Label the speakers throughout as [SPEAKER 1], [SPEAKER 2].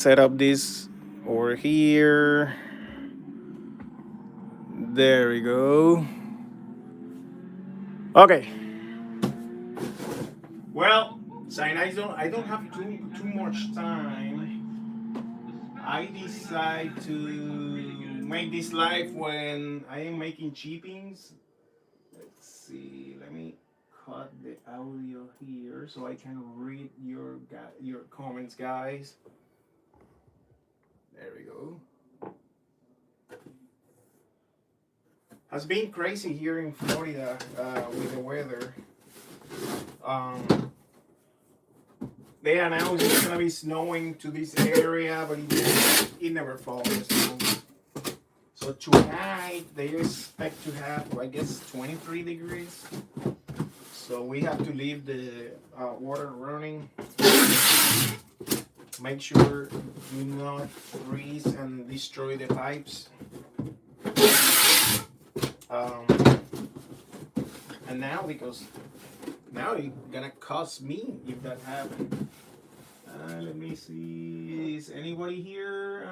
[SPEAKER 1] set up this over here. There we go. Okay. Well, since I don't have too much time, I decide to make this live when I am making chippings. Let's see. Let me cut the audio here so I can read your comments, guys. There we go. Has been crazy here in Florida with the weather. Um, they announced it's gonna be snowing to this area, but it never falls. So tonight they expect to have, I guess, 23 degrees. So we have to leave the water running. Make sure do not freeze and destroy the pipes. Um, and now because now it's gonna cost me if that happens. Let me see. Is anybody here?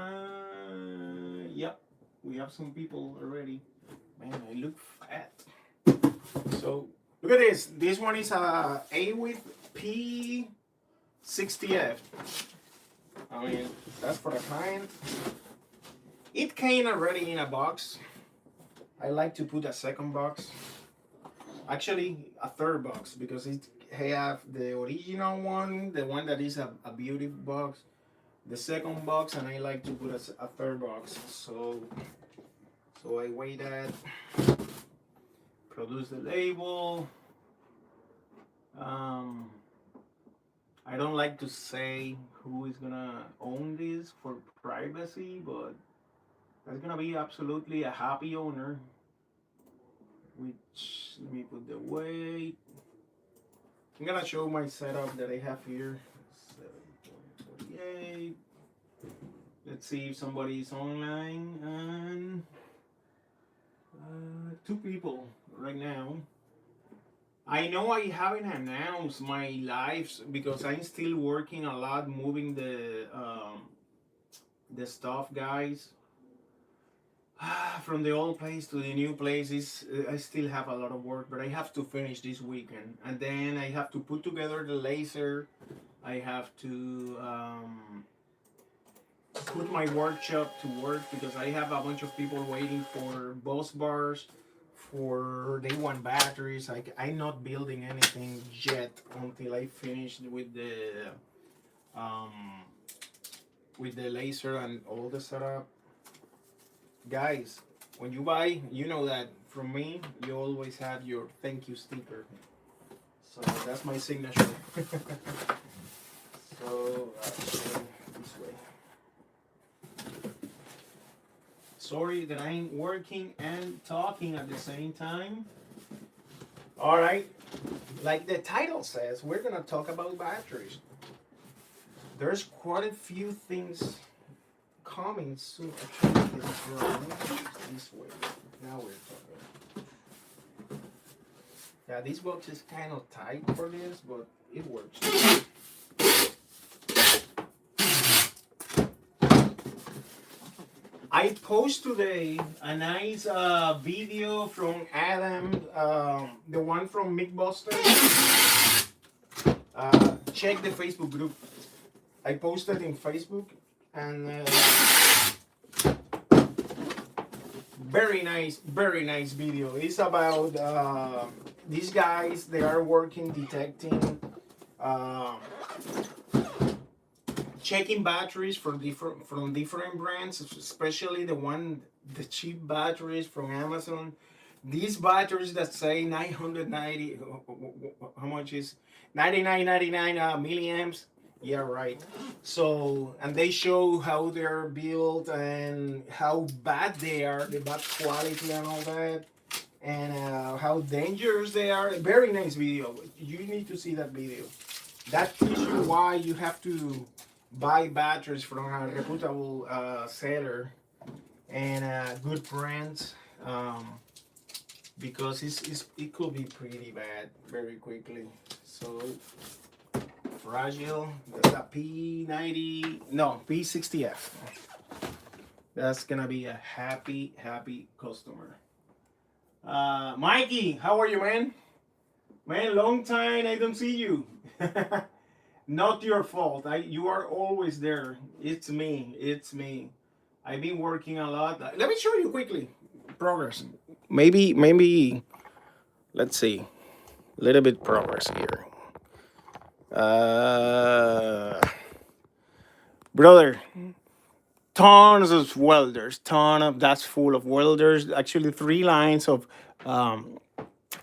[SPEAKER 1] Yep, we have some people already. Man, I look fat. So look at this. This one is a Awith P60F. I mean, that's for the client. It came already in a box. I like to put a second box. Actually, a third box because it have the original one, the one that is a beauty box, the second box, and I like to put a third box. So I weigh that, produce the label. I don't like to say who is gonna own this for privacy, but that's gonna be absolutely a happy owner. Which, let me put the weight. I'm gonna show my setup that I have here. 7.48. Let's see if somebody is online. And two people right now. I know I haven't announced my lives because I'm still working a lot, moving the stuff, guys. From the old place to the new places, I still have a lot of work, but I have to finish this weekend, and then I have to put together the laser. I have to put my workshop to work because I have a bunch of people waiting for bus bars. For they want batteries. I'm not building anything yet until I finish um, with the laser and all the setup. Guys, when you buy, you know that from me, you always have your thank you sticker. So that's my signature. So this way. Sorry that I'm working and talking at the same time. All right. Like the title says, we're gonna talk about batteries. There's quite a few things coming soon. Actually, this way. Now we're talking. Yeah, this box is kind of tight for this, but it works. I post today a nice video from Adam, the one from Mythbusters. Check the Facebook group. I posted in Facebook, and very nice video. It's about these guys. They are working detecting, checking batteries from different brands, especially the cheap batteries from Amazon. These batteries that say 990, how much is 99.99 milliamps? Yeah, right. So, and they show how they're built and how bad they are, the bad quality and all that, and how dangerous they are. Very nice video. You need to see that video. That teaches you why you have to buy batteries from a reputable seller and good brands, because it could be pretty bad very quickly. So fragile. That's a P90, no, P60F. That's gonna be a happy, happy customer. Mikey, how are you, man? Man, long time I don't see you. Not your fault. You are always there. It's me. It's me. I've been working a lot. Let me show you quickly progress. Maybe. Let's see. A little bit progress here. Brother, tons of welders. That's full of welders. Actually, 3 lines of. Um,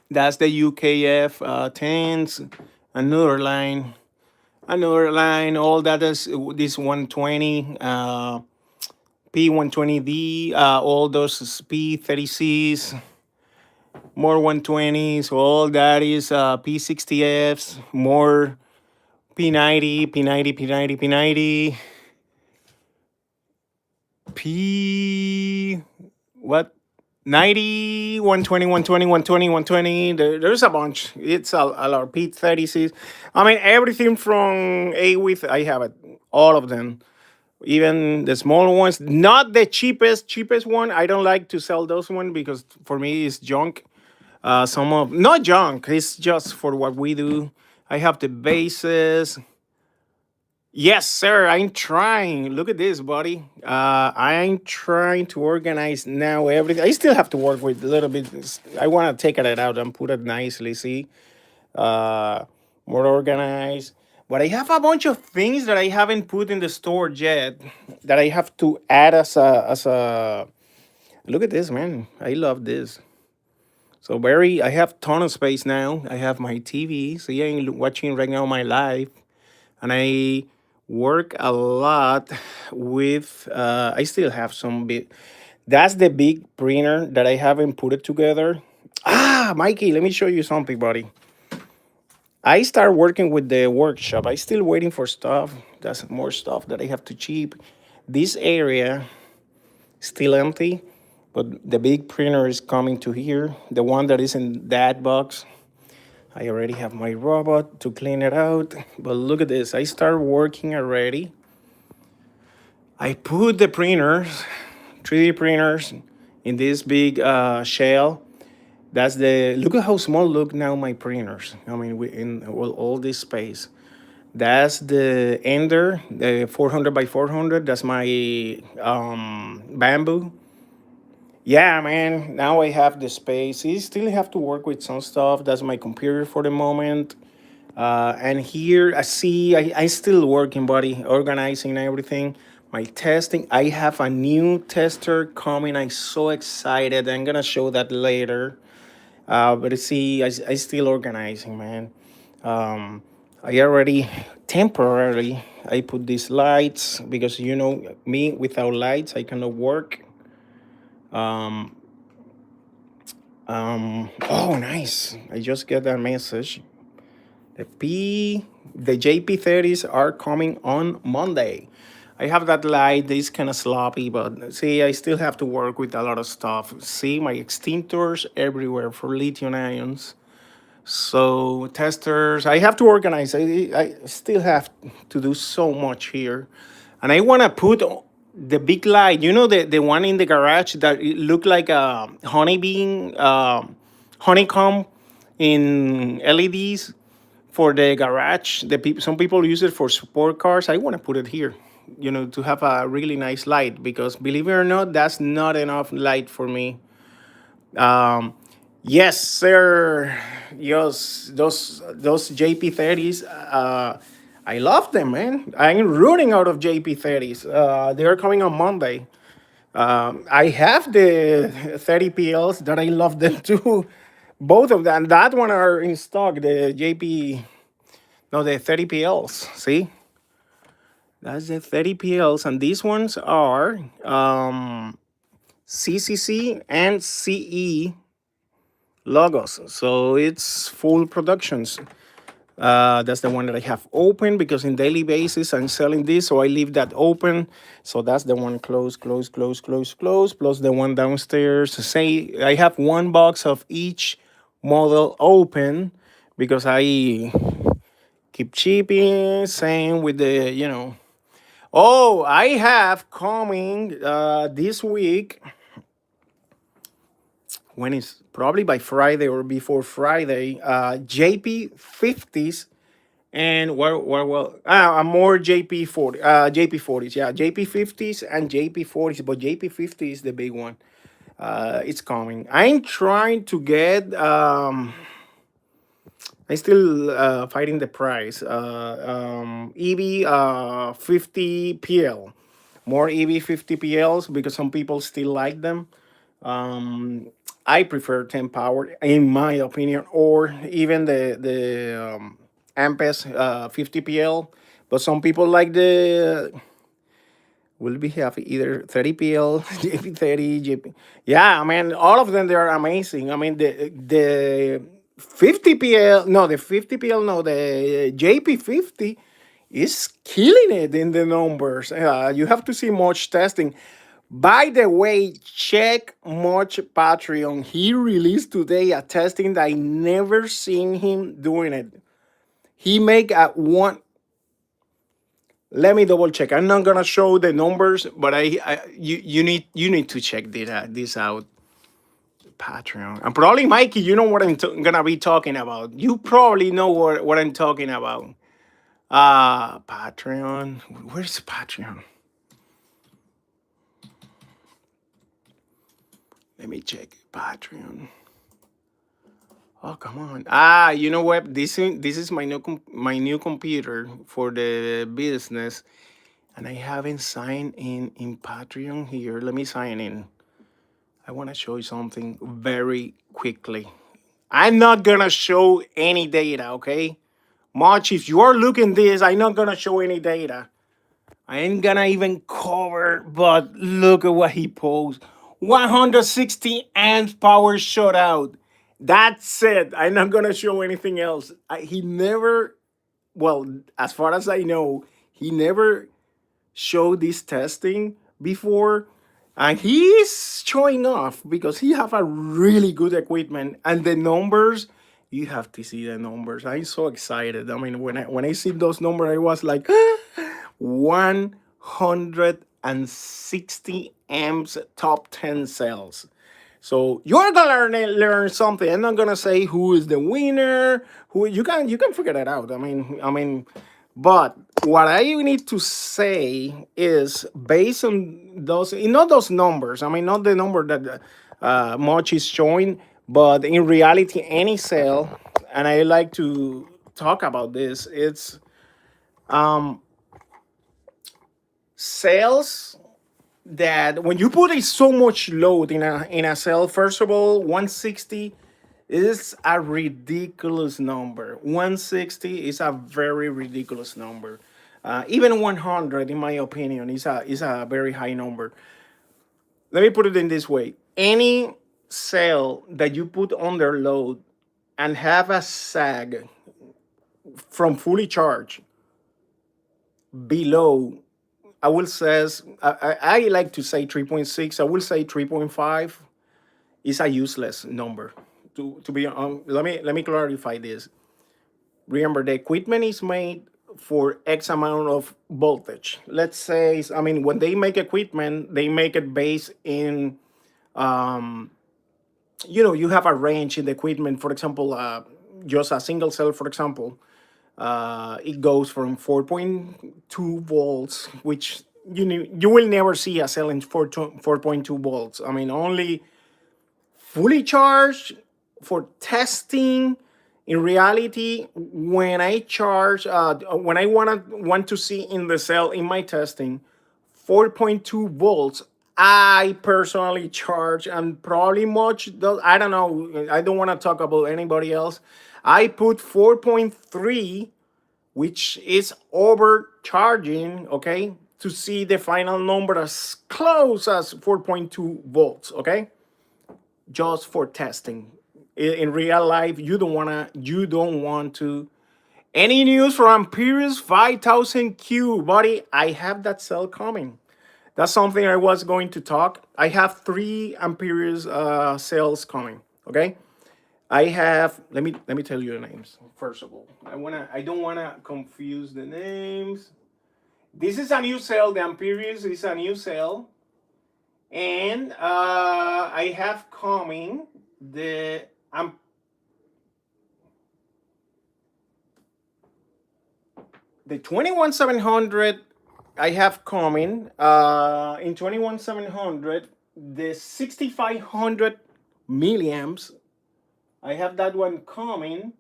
[SPEAKER 1] that's the UKF 10s. Another line. Another line. All that is this 120. P120D, all those P30Cs, more 120s, all that is P60Fs, more P90, P90, P90, P90, P what? 90, 120, 120, 120, 120. There's a bunch. It's a lot. P30Cs. I mean, everything from A width, I have it. All of them. Even the small ones, not the cheapest one. I don't like to sell those one because for me it's junk. Some of not junk, it's just for what we do. I have the bases. Yes, sir, I'm trying. Look at this, buddy. I'm trying to organize now everything. I still have to work with a little bit. I want to take it out and put it nicely. See, uh, more organized. But I have a bunch of things that I haven't put in the store yet that I have to add as a. Look at this, man. I love this. So I have ton of space now. I have my TV. So yeah, I'm watching right now my live, and I work a lot with. I still have some bit. That's the big printer that I haven't put it together. Ah, Mikey, let me show you something, buddy. I start working with the workshop. I still waiting for stuff. That's more stuff that I have to ship. This area still empty, but the big printer is coming to here. The one that is in that box. I already have my robot to clean it out. But look at this. I start working already. I put the printers, 3D printers, in this big shell. That's the look at how small look now my printers. I mean, we in all this space. That's the Ender, the 400 by 400. That's my bamboo. Yeah, man. Now I have the space. I still have to work with some stuff. That's my computer for the moment. And here I see I still working, buddy, organizing everything. My testing. I have a new tester coming. I'm so excited. I'm gonna show that later. But see, I still organizing, man. I already temporarily I put these lights because you know me without lights I cannot work. Um, oh, nice! I just get that message. The JP30s are coming on Monday. I have that light. It's kind of sloppy, but see, I still have to work with a lot of stuff. See, my extinctors everywhere for lithium ions. So testers, I have to organize. I still have to do so much here, and I want to put the big light. You know the one in the garage that it look like a honeybee, honeycomb in LEDs for the garage. The people, some people use it for support cars. I want to put it here, you know, to have a really nice light because believe it or not, that's not enough light for me. Um, yes, sir. Yes, those JP30s. I love them, man. I'm rooting out of JP30s. They are coming on Monday. I have the 30PLs that I love them too. Both of them. That one are in stock. The JP, no, the 30PLs. See, that's the 30PLs, and these ones are CCC and CE logos. So it's full productions. That's the one that I have open because in daily basis I'm selling this, so I leave that open. So that's the one close, close, close, close, close, plus the one downstairs. Say I have one box of each model open because I keep chipping. Same with the, Oh, I have coming this week. When is probably by Friday or before Friday? JP 50s and more JP 40, JP 40s, yeah, JP 50s and JP 40s, but JP 50 is the big one. It's coming. I'm trying to get. I still fighting the price. EV 50 PL, more EV 50 PLs because some people still like them. Um, I prefer 10 power in my opinion, or even the Ampes 50 PL. But some people like the will be have either 30 PL, JP 30, JP. Yeah, I mean all of them they are amazing. I mean the 50 PL, no, the 50 PL, no, the JP 50 is killing it in the numbers. You have to see much testing. By the way, check Much Patreon. He released today a testing that I never seen him doing it. He make a one. Let me double check. I'm not gonna show the numbers, but you need to check this out. Patreon. And probably Mikey, you know what I'm gonna be talking about. You probably know what I'm talking about. Patreon. Where's Patreon? Let me check Patreon. Oh, come on. You know what? This is my new computer for the business, and I haven't signed in Patreon here. Let me sign in. I want to show you something very quickly. I'm not gonna show any data, okay? Much, if you are looking this, I'm not gonna show any data. I ain't gonna even cover, but look at what he posed. 160 amps power shutout. That's it. I'm not gonna show anything else. He never, well, as far as I know, he never showed this testing before. And he's showing off because he have a really good equipment and the numbers. You have to see the numbers. I'm so excited. I mean, when I see those numbers, I was like, 160 amps top 10 cells. So you're gonna learn something. I'm not gonna say who is the winner. Who you can figure that out. I mean, but what I need to say is based on those, not those numbers. I mean, not the number that Much is showing, but in reality, any cell, and I like to talk about this. It's cells that when you put so much load in a cell, first of all, 160 is a ridiculous number. 160 is a very ridiculous number. Even 100, in my opinion, is a very high number. Let me put it in this way: any cell that you put under load and have a sag from fully charged below, I will says I like to say 3.6. I will say 3.5 is a useless number. To be let me clarify this. Remember, the equipment is made for X amount of voltage. Let's say, I mean, when they make equipment, they make it based in, you have a range in the equipment. For example, just a single cell, for example, it goes from 4.2 volts, which you will never see a cell in 4.2 volts. I mean, only fully charged for testing. In reality, when I charge, when I want to see in the cell in my testing, 4.2 volts. I personally charge, and probably Much. I don't know. I don't want to talk about anybody else. I put 4.3, which is overcharging. Okay, to see the final number as close as 4.2 volts. Okay, just for testing. In real life, you don't want to. Any news from Amperius 5000Q, buddy? I have that cell coming. That's something I was going to talk. I have three Amperius cells coming. Okay. I have, let me tell you the names. First of all, I don't wanna confuse the names. This is a new cell. The Amperius is a new cell, and I have coming um, the 21700. I have coming in 21700 the 6500 milliamps. I have that one coming.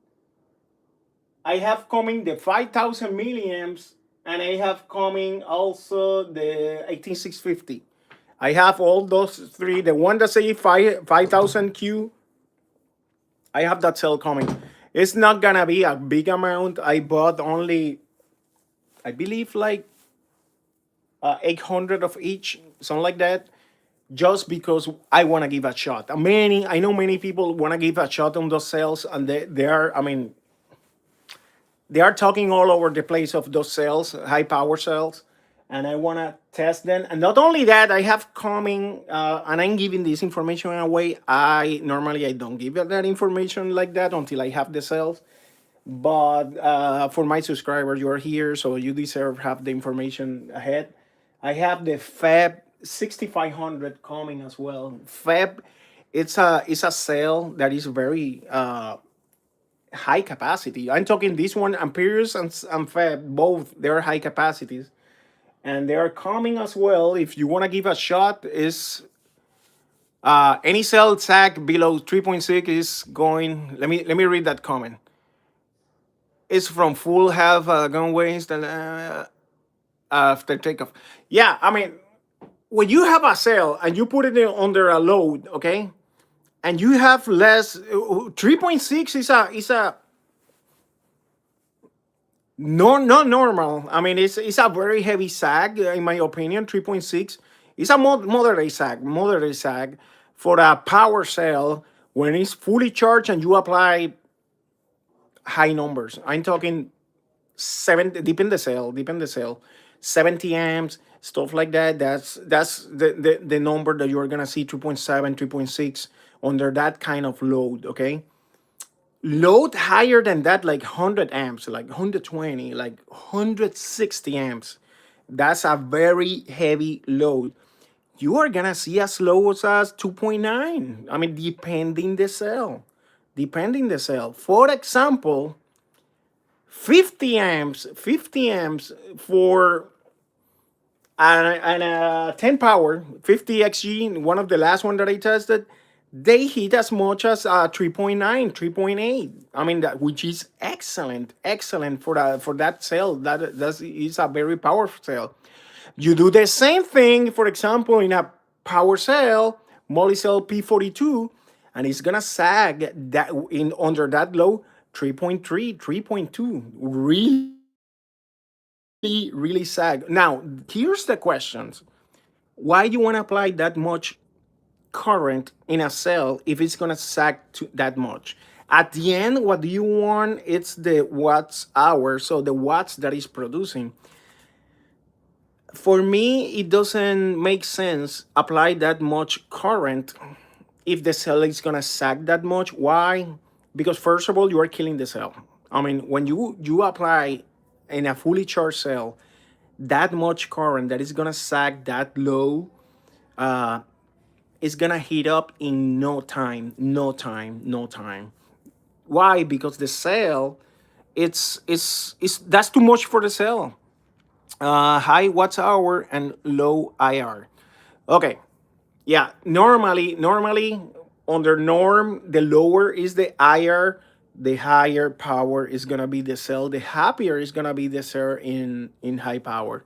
[SPEAKER 1] I have coming the 5000 milliamps, and I have coming also the 18650. I have all those three. The one that say 5000 Q, I have that cell coming. It's not gonna be a big amount. I bought only, I believe, like 800 of each, something like that, just because I want to give a shot. I know many people want to give a shot on those cells, and they are, I mean, they are talking all over the place of those cells, high power cells, and I want to test them. And not only that, I have coming, and I'm giving this information away. I don't give that information like that until I have the cells. But for my subscribers, you are here, so you deserve have the information ahead. I have the Fab 6500 coming as well. Fab, it's a cell that is very high capacity. I'm talking this one, Amperius and Fab, both they're high capacities, and they are coming as well. If you want to give a shot, is any cell sag below 3.6 is going. Let me read that comment. It's from full half gun waste and after takeoff. Yeah, I mean, when you have a cell and you put it under a load, okay, and you have less 3.6 is a no, not normal. I mean, it's a very heavy sag, in my opinion. 3.6 is a moderate sag for a power cell when it's fully charged and you apply high numbers. I'm talking 70, deep in the cell, 70 amps, stuff like that. That's the number that you're gonna see 3.7, 3.6 under that kind of load. Okay, load higher than that, like 100 amps, like 120, like 160 amps, that's a very heavy load. You are gonna see as low as 2.9. I mean, depending the cell. For example, 50 amps for and 10 power, 50 xg, one of the last one that I tested, they hit as much as 3.9, 3.8. I mean, that, which is excellent for that cell. That is a very powerful cell. You do the same thing, for example, in a power cell, Molicel P42, and it's gonna sag that in under that low 3.3, 3.2. Really sag. Now, here's the questions. Why you want to apply that much current in a cell if it's gonna sag to that much? At the end, what do you want? It's the watts hour, so the watts that is producing. For me, it doesn't make sense apply that much current if the cell is gonna sag that much. Why? Because first of all, you are killing the cell. I mean, when you apply in a fully charged cell that much current that is gonna sag that low, it's gonna heat up in no time, no time. Why? Because the cell, it's that's too much for the cell. High watts hour and low IR. Okay, yeah. Normally under norm, the lower is the IR, the higher power is gonna be the cell. The happier is gonna be the cell in high power.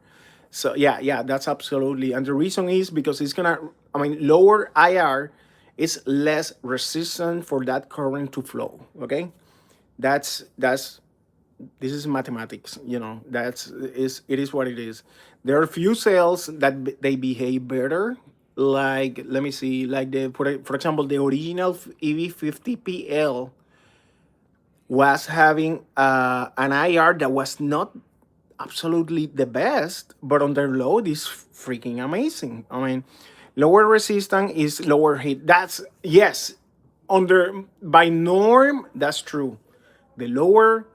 [SPEAKER 1] So yeah, that's absolutely. And the reason is because it's gonna. I mean, lower IR is less resistant for that current to flow. Okay, that's this is mathematics. It is what it is. There are few cells that they behave better. Like, let me see, like for example, the original EV50PL was having an IR that was not absolutely the best, but under load is freaking amazing. I mean, lower resistance is lower heat. That's yes, under by norm, that's true. The lower,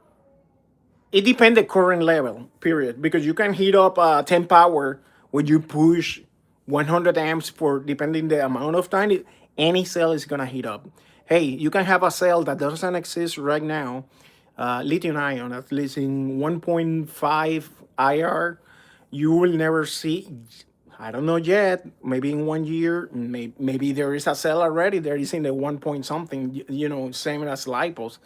[SPEAKER 1] it depends the current level, period. Because you can heat up 10 power when you push 100 amps for depending the amount of time. Any cell is gonna heat up. Hey, you can have a cell that doesn't exist right now, lithium ion, at least in 1.5 IR. You will never see. I don't know yet. Maybe in 1 year, maybe there is a cell already. There is in the one point something. Same as lipos.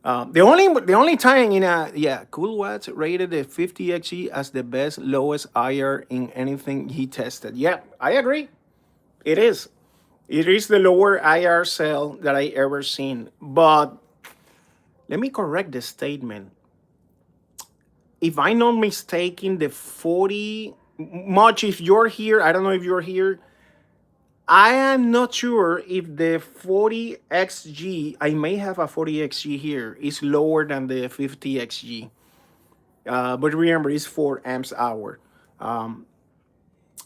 [SPEAKER 1] The only time in a Cool Watts rated the 50XE as the best lowest IR in anything he tested. Yeah, I agree. It is. It is the lower IR cell that I ever seen. But let me correct the statement. If I'm not mistaken, the 40 much. If you're here, I don't know if you're here. I am not sure if the 40XG, I may have a 40XG here, is lower than the 50XG. But remember, it's 4 amps hour.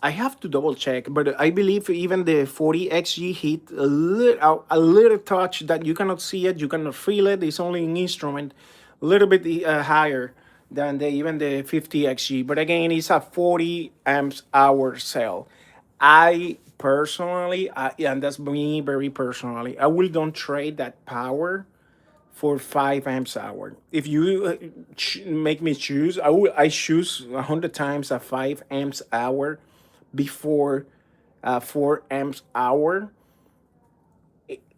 [SPEAKER 1] I have to double check, but I believe even the 40XG hit a little touch that you cannot see it, you cannot feel it. It's only an instrument, a little bit higher than even the 50XG. But again, it's a 40 amps hour cell. I personally, and that's me very personally, I will don't trade that power for 5 amps hour. If you make me choose, I choose 100 times a 5 amps hour before 4 amps hour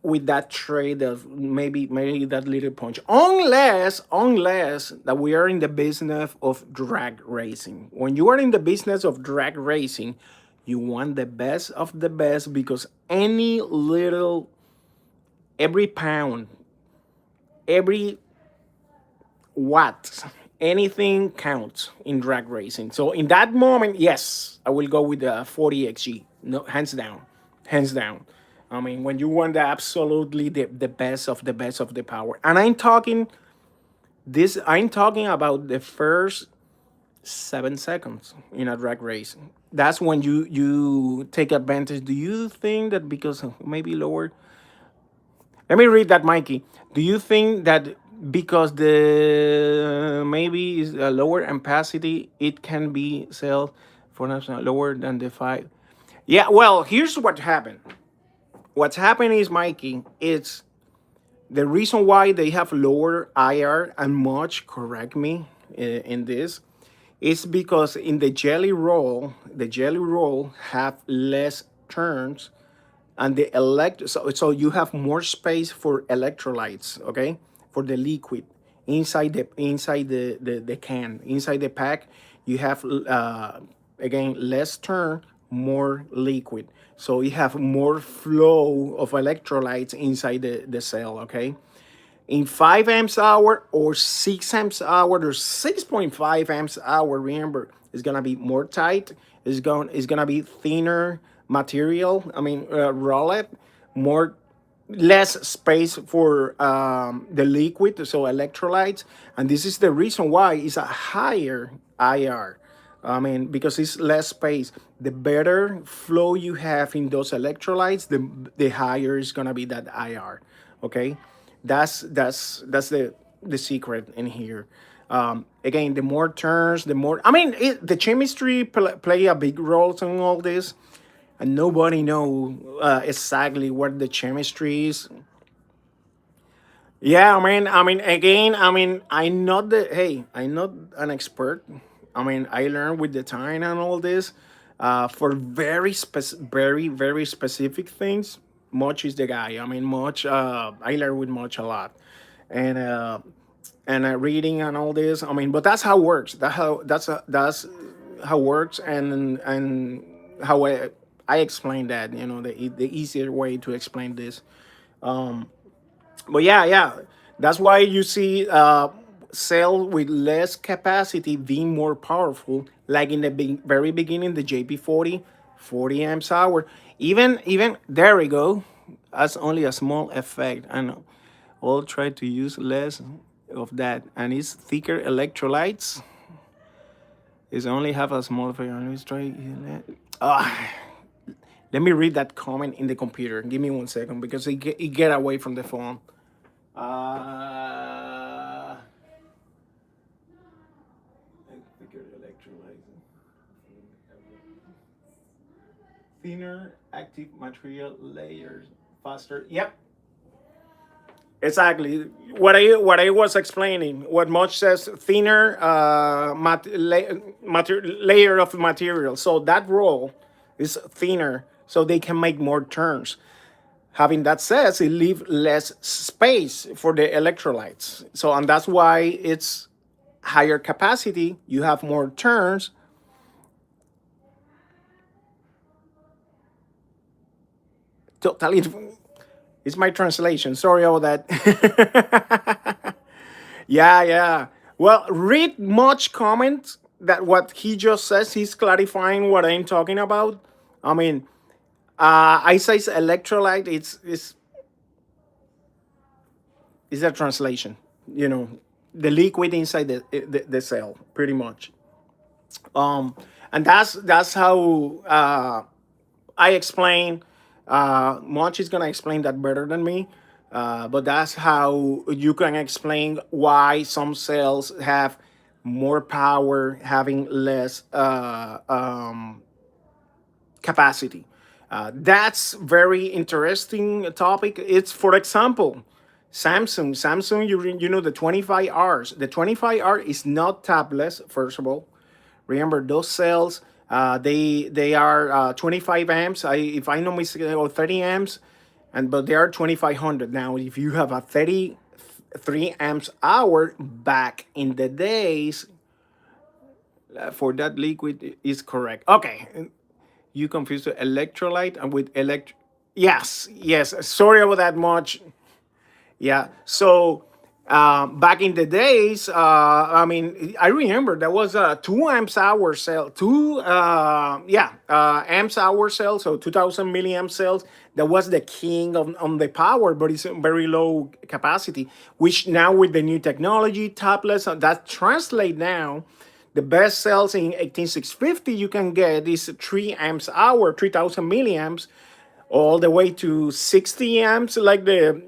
[SPEAKER 1] with that trade of maybe that little punch. Unless that we are in the business of drag racing. When you are in the business of drag racing, you want the best of the best because every pound, every watt, anything counts in drag racing. So in that moment, yes, I will go with the 40XG. No, hands down, hands down. I mean, when you want absolutely the best of the best of the power, and I'm talking about the first 7 seconds in a drag race. That's when you take advantage. Do you think that because maybe lower? Let me read that, Mikey. Do you think that because the maybe is a lower ampacity, it can be sell for national lower than the 5? Yeah, well, here's what happened. What's happened is, Mikey, it's the reason why they have lower IR and much, correct me in this, is because in the jelly roll have less turns and so you have more space for electrolytes, okay, for the liquid inside the can, inside the pack. You have again less turn, more liquid, so you have more flow of electrolytes inside the cell, okay. In 5 amps hour or 6 amps hour or 6.5 amps hour, remember, it's gonna be more tight. It's gonna be thinner material. I mean, rolled, more less space for the liquid, so electrolytes, and this is the reason why it's a higher IR. I mean, because it's less space. The better flow you have in those electrolytes, the higher is gonna be that IR. Okay, that's the secret in here. Again, the more turns, the more. I mean, the chemistry play a big role in all this, and nobody know exactly what the chemistry is. Yeah, I mean, again, I'm not an expert. I mean, I learned with the time and all this. For very, very specific things, Much is the guy. I mean, Much. I learned with Much a lot, and reading and all this. I mean, but that's how it works. That's how it works, and how I explain that. The easier way to explain this. But yeah, that's why you see cell with less capacity being more powerful. Like in the very beginning, the JP40, 40 amps hour. Even there we go. That's only a small effect. I know. I'll try to use less of that, and it's thicker electrolytes. It's only have a small effect. Let's try. Ah, Let me read that comment in the computer. Give me 1 second because it get away from the phone. Uh, thinner active material layers faster. Yep, exactly. What I was explaining. What Much says thinner layer of material. So that roll is thinner, so they can make more turns. Having that said, it leaves less space for the electrolytes. So and that's why it's higher capacity. You have more turns. Totally, it's my translation. Sorry about that. Yeah, yeah. Well, read Much comment that what he just says. He's clarifying what I'm talking about. I mean, I say electrolyte. It's a translation. You know, the liquid inside the cell, pretty much. Um, and that's how I explain. Monch is gonna explain that better than me. But that's how you can explain why some cells have more power, having less capacity. That's very interesting topic. It's, for example, Samsung. You know the 25Rs. The 25R is not tabless. First of all, remember those cells. They are 25 amps. If I know mistake, or 30 amps, and but they are 2500 now. If you have a 33 amps hour back in the days, for that liquid is correct. Okay, you confuse the electrolyte and with elect. Yes, yes. Sorry about that much. Yeah. So back in the days, I mean, I remember there was a 2 amps hour cell, amps hour cell, so 2000 milliamp cells. That was the king on the power, but it's very low capacity. Which now with the new technology, tablets, that translate now. The best cells in 18650 you can get is 3 amps hour, 3000 milliamps, all the way to 60 amps, like the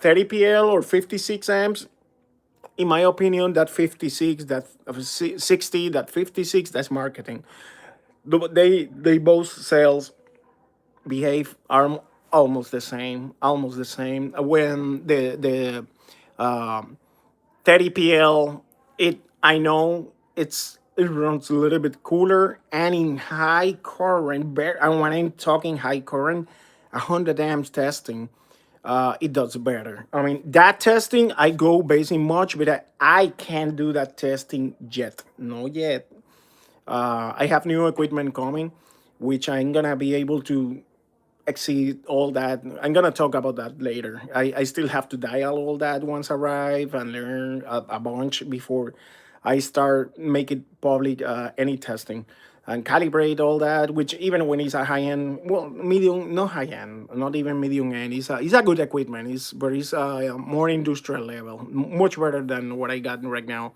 [SPEAKER 1] 30 PL or 56 amps. In my opinion, that 56, that 60, that 56, that's marketing. They both cells behave are almost the same, almost the same. When the 30 PL, I know it runs a little bit cooler, and in high current, and when I'm talking high current, 100 amps testing, it does better. I mean, that testing I go basing much, but I can't do that testing yet. No yet. I have new equipment coming, which I'm gonna be able to exceed all that. I'm gonna talk about that later. I still have to dial all that once arrive and learn a bunch before I start make it public any testing and calibrate all that. Which even when it's a high end, well, medium, not high end, not even medium end. It's a good equipment. But it's more industrial level, much better than what I got right now.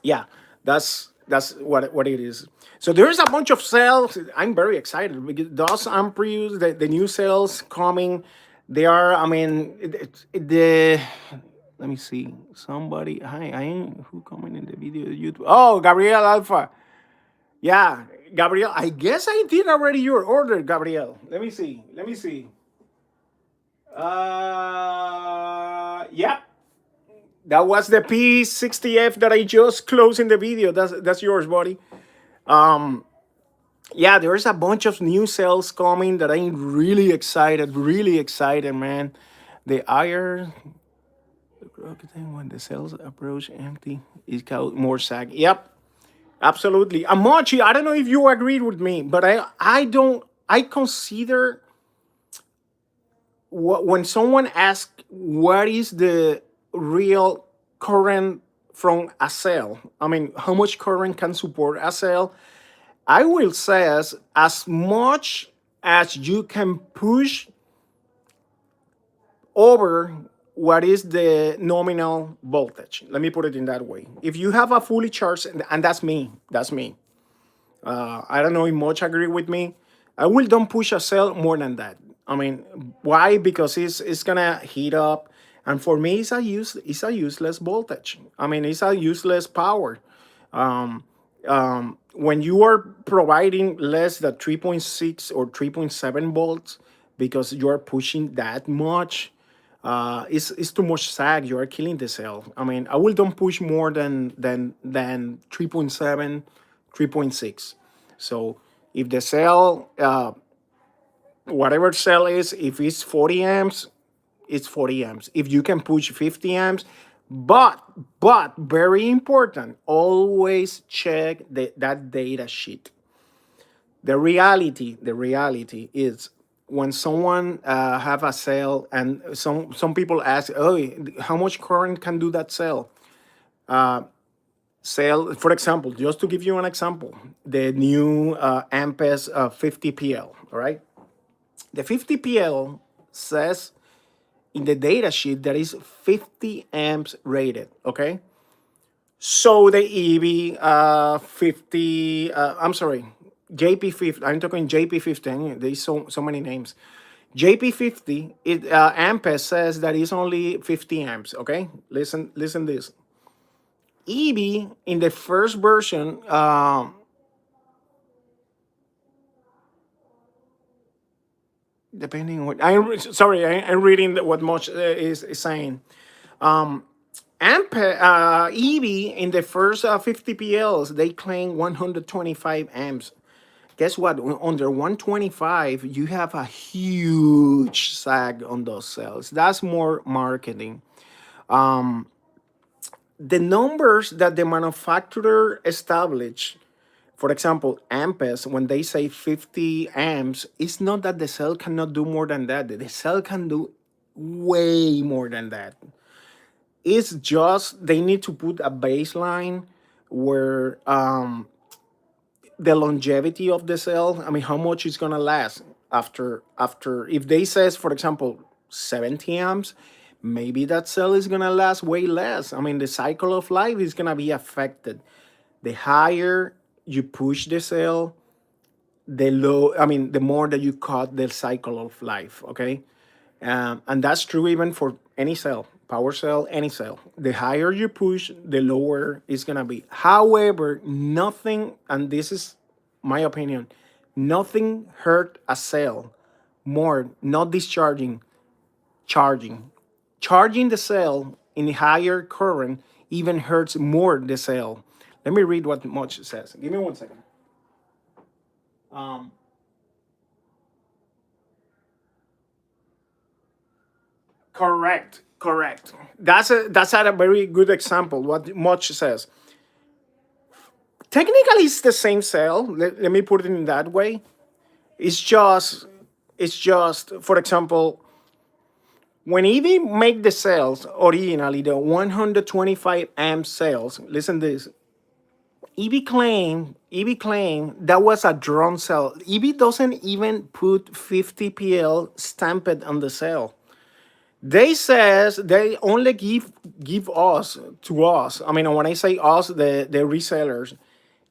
[SPEAKER 1] Yeah, that's what it is. So there's a bunch of sales. I'm very excited because those Amprius, the new sales coming, they are. I mean, the let me see. Somebody, hi, I ain't who comment in the video YouTube. Oh, Gabriel Alpha. Yeah, Gabriel. I guess I did already your order, Gabriel. Let me see. Let me see. Yeah, that was the P60F that I just closed in the video. That's yours, buddy. Um, yeah, there's a bunch of new sales coming that I'm really excited, man. The IR when the cells approach empty is called more sag. Yep, absolutely. Amachi, I don't know if you agreed with me, but I don't. I consider when someone asks what is the real current from a cell. I mean, how much current can support a cell? I will say as much as you can push over what is the nominal voltage. Let me put it in that way. If you have a fully charged, and that's me, I don't know if much agree with me. I will don't push a cell more than that. I mean, why? Because it's gonna heat up, and for me, it's a useless voltage. I mean, it's a useless power. Um, when you are providing less than 3.6 or 3.7 volts, because you are pushing that much, it's too much sag. You are killing the cell. I mean, I will don't push more than 3.7, 3.6. So if the cell, whatever cell is, if it's 40 amps, it's 40 amps. If you can push 50 amps, but very important, always check that data sheet. The reality is when someone have a cell, and some people ask, oh, how much current can do that cell? Cell, for example, just to give you an example, the new Ampes 50PL, all right? The 50PL says in the data sheet that is 50 amps rated, okay? So the EV 50, I'm sorry, JP50, I'm talking JP15, there's so many names. JP50, Ampere says that it's only 50 amps, okay? Listen this. EV in the first version, depending on what, I'm reading what Moch is saying. Ampere EV in the first 50 PLs, they claim 125 amps. Guess what? Under 125, you have a huge sag on those cells. That's more marketing. The numbers that the manufacturer established, for example, amps, when they say 50 amps, it's not that the cell cannot do more than that. The cell can do way more than that. It's just they need to put a baseline where the longevity of the cell. I mean, how much it's gonna last after if they says, for example, 70 amps, maybe that cell is gonna last way less. I mean, the cycle of life is gonna be affected. The higher you push the cell, the low. I mean, the more that you cut the cycle of life. Okay, and that's true even for any cell, power cell, any cell. The higher you push, the lower it's gonna be. However, nothing, and this is my opinion, nothing hurt a cell more not discharging, charging. Charging the cell in higher current even hurts more the cell. Let me read what Moch says. Give me 1 second. Um, correct. That's a very good example. What Moch says. Technically, it's the same cell. Let me put it in that way. It's just, for example, when EV make the cells originally, the 125 amp cells. Listen to this. EV claim that was a drone cell. EV doesn't even put 50 PL stamped on the cell. They says they only give us to us. I mean, when I say us, the resellers,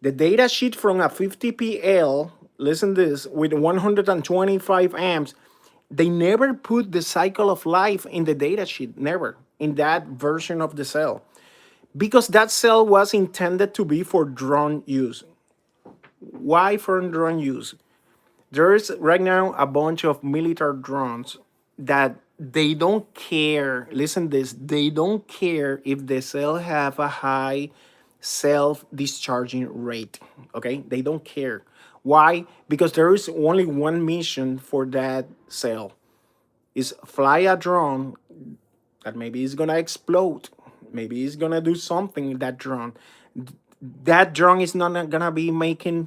[SPEAKER 1] the data sheet from a 50 PL. Listen this, with 125 amps. They never put the cycle of life in the data sheet. Never in that version of the cell, because that cell was intended to be for drone use. Why for drone use? There is right now a bunch of military drones that they don't care. Listen this, they don't care if the cell have a high self-discharging rate. Okay, they don't care. Why? Because there is only one mission for that cell, is fly a drone that maybe is gonna explode, maybe it's gonna do something. That drone is not gonna be making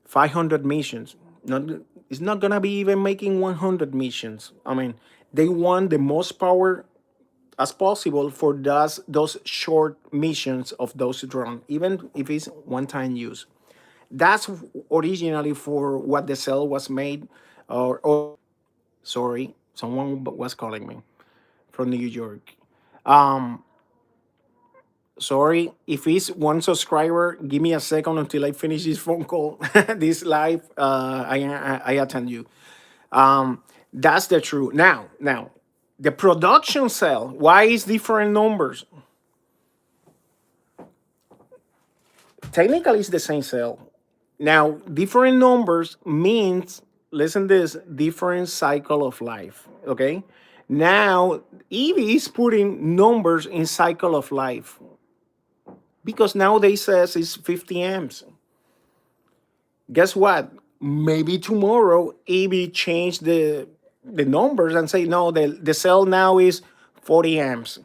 [SPEAKER 1] 500 missions. Not, it's not gonna be even making 100 missions. I mean, they want the most power as possible for those short missions of those drones, even if it's one-time use. That's originally for what the cell was made. Or sorry, someone was calling me from New York. Um, Sorry, if it's one subscriber, give me a second until I finish this phone call, this live. I attend you. That's the truth. Now, the production cell. Why is different numbers? Technically, it's the same cell. Now, different numbers means, listen this, different cycle of life. Okay. Now, Evie is putting numbers in cycle of life because nowadays says it's 50 amps. Guess what? Maybe tomorrow Evie change the numbers and say no, the cell now is 40 amps.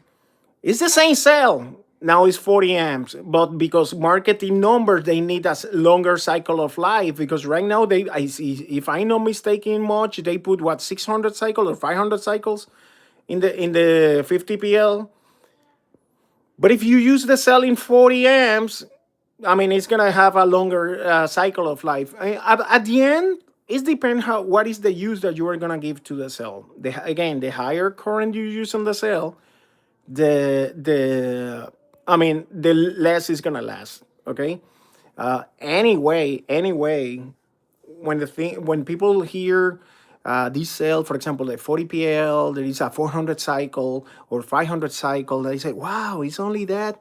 [SPEAKER 1] It's the same cell. Now it's 40 amps, but because marketing numbers, they need a longer cycle of life. Because right now they, I see, if I'm not mistaken much, they put what 600 cycles or 500 cycles in the 50 PL. But if you use the cell in 40 amps, I mean, it's gonna have a longer cycle of life. At the end, it depends how what is the use that you are gonna give to the cell. Again, the higher current you use on the cell, the I mean, the less is gonna last. Okay. Anyway, when people hear this cell, for example, the 40 PL, there is a 400 cycle or 500 cycle, they say, "Wow, it's only that."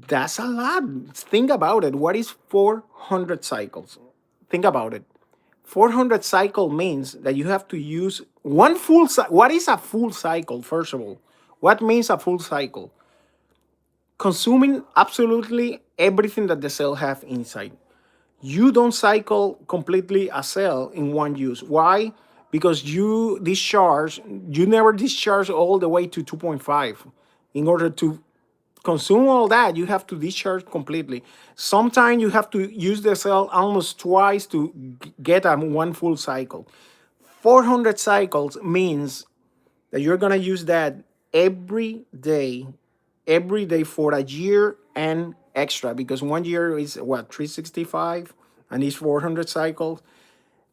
[SPEAKER 1] That's a lot. Think about it. What is 400 cycles? Think about it. 400 cycle means that you have to use one full cycle. What is a full cycle, first of all? What means a full cycle? Consuming absolutely everything that the cell have inside. You don't cycle completely a cell in one use. Why? Because you never discharge all the way to 2.5. In order to consume all that, you have to discharge completely. Sometimes you have to use the cell almost twice to get a one full cycle. 400 cycles means that you're gonna use that every day, every day for a year and extra, because 1 year is what 365 and it's 400 cycles.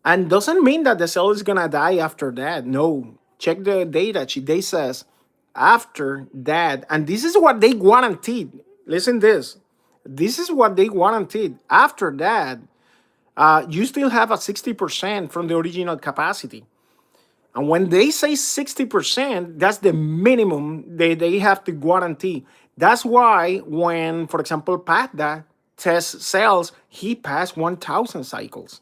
[SPEAKER 1] And doesn't mean that the cell is gonna die after that. No, check the data sheet. They says after that, and this is what they guaranteed. Listen this. This is what they guaranteed. After that, you still have a 60% from the original capacity. And when they say 60%, that's the minimum they have to guarantee. That's why when, for example, Patda tests cells, he passed 1,000 cycles.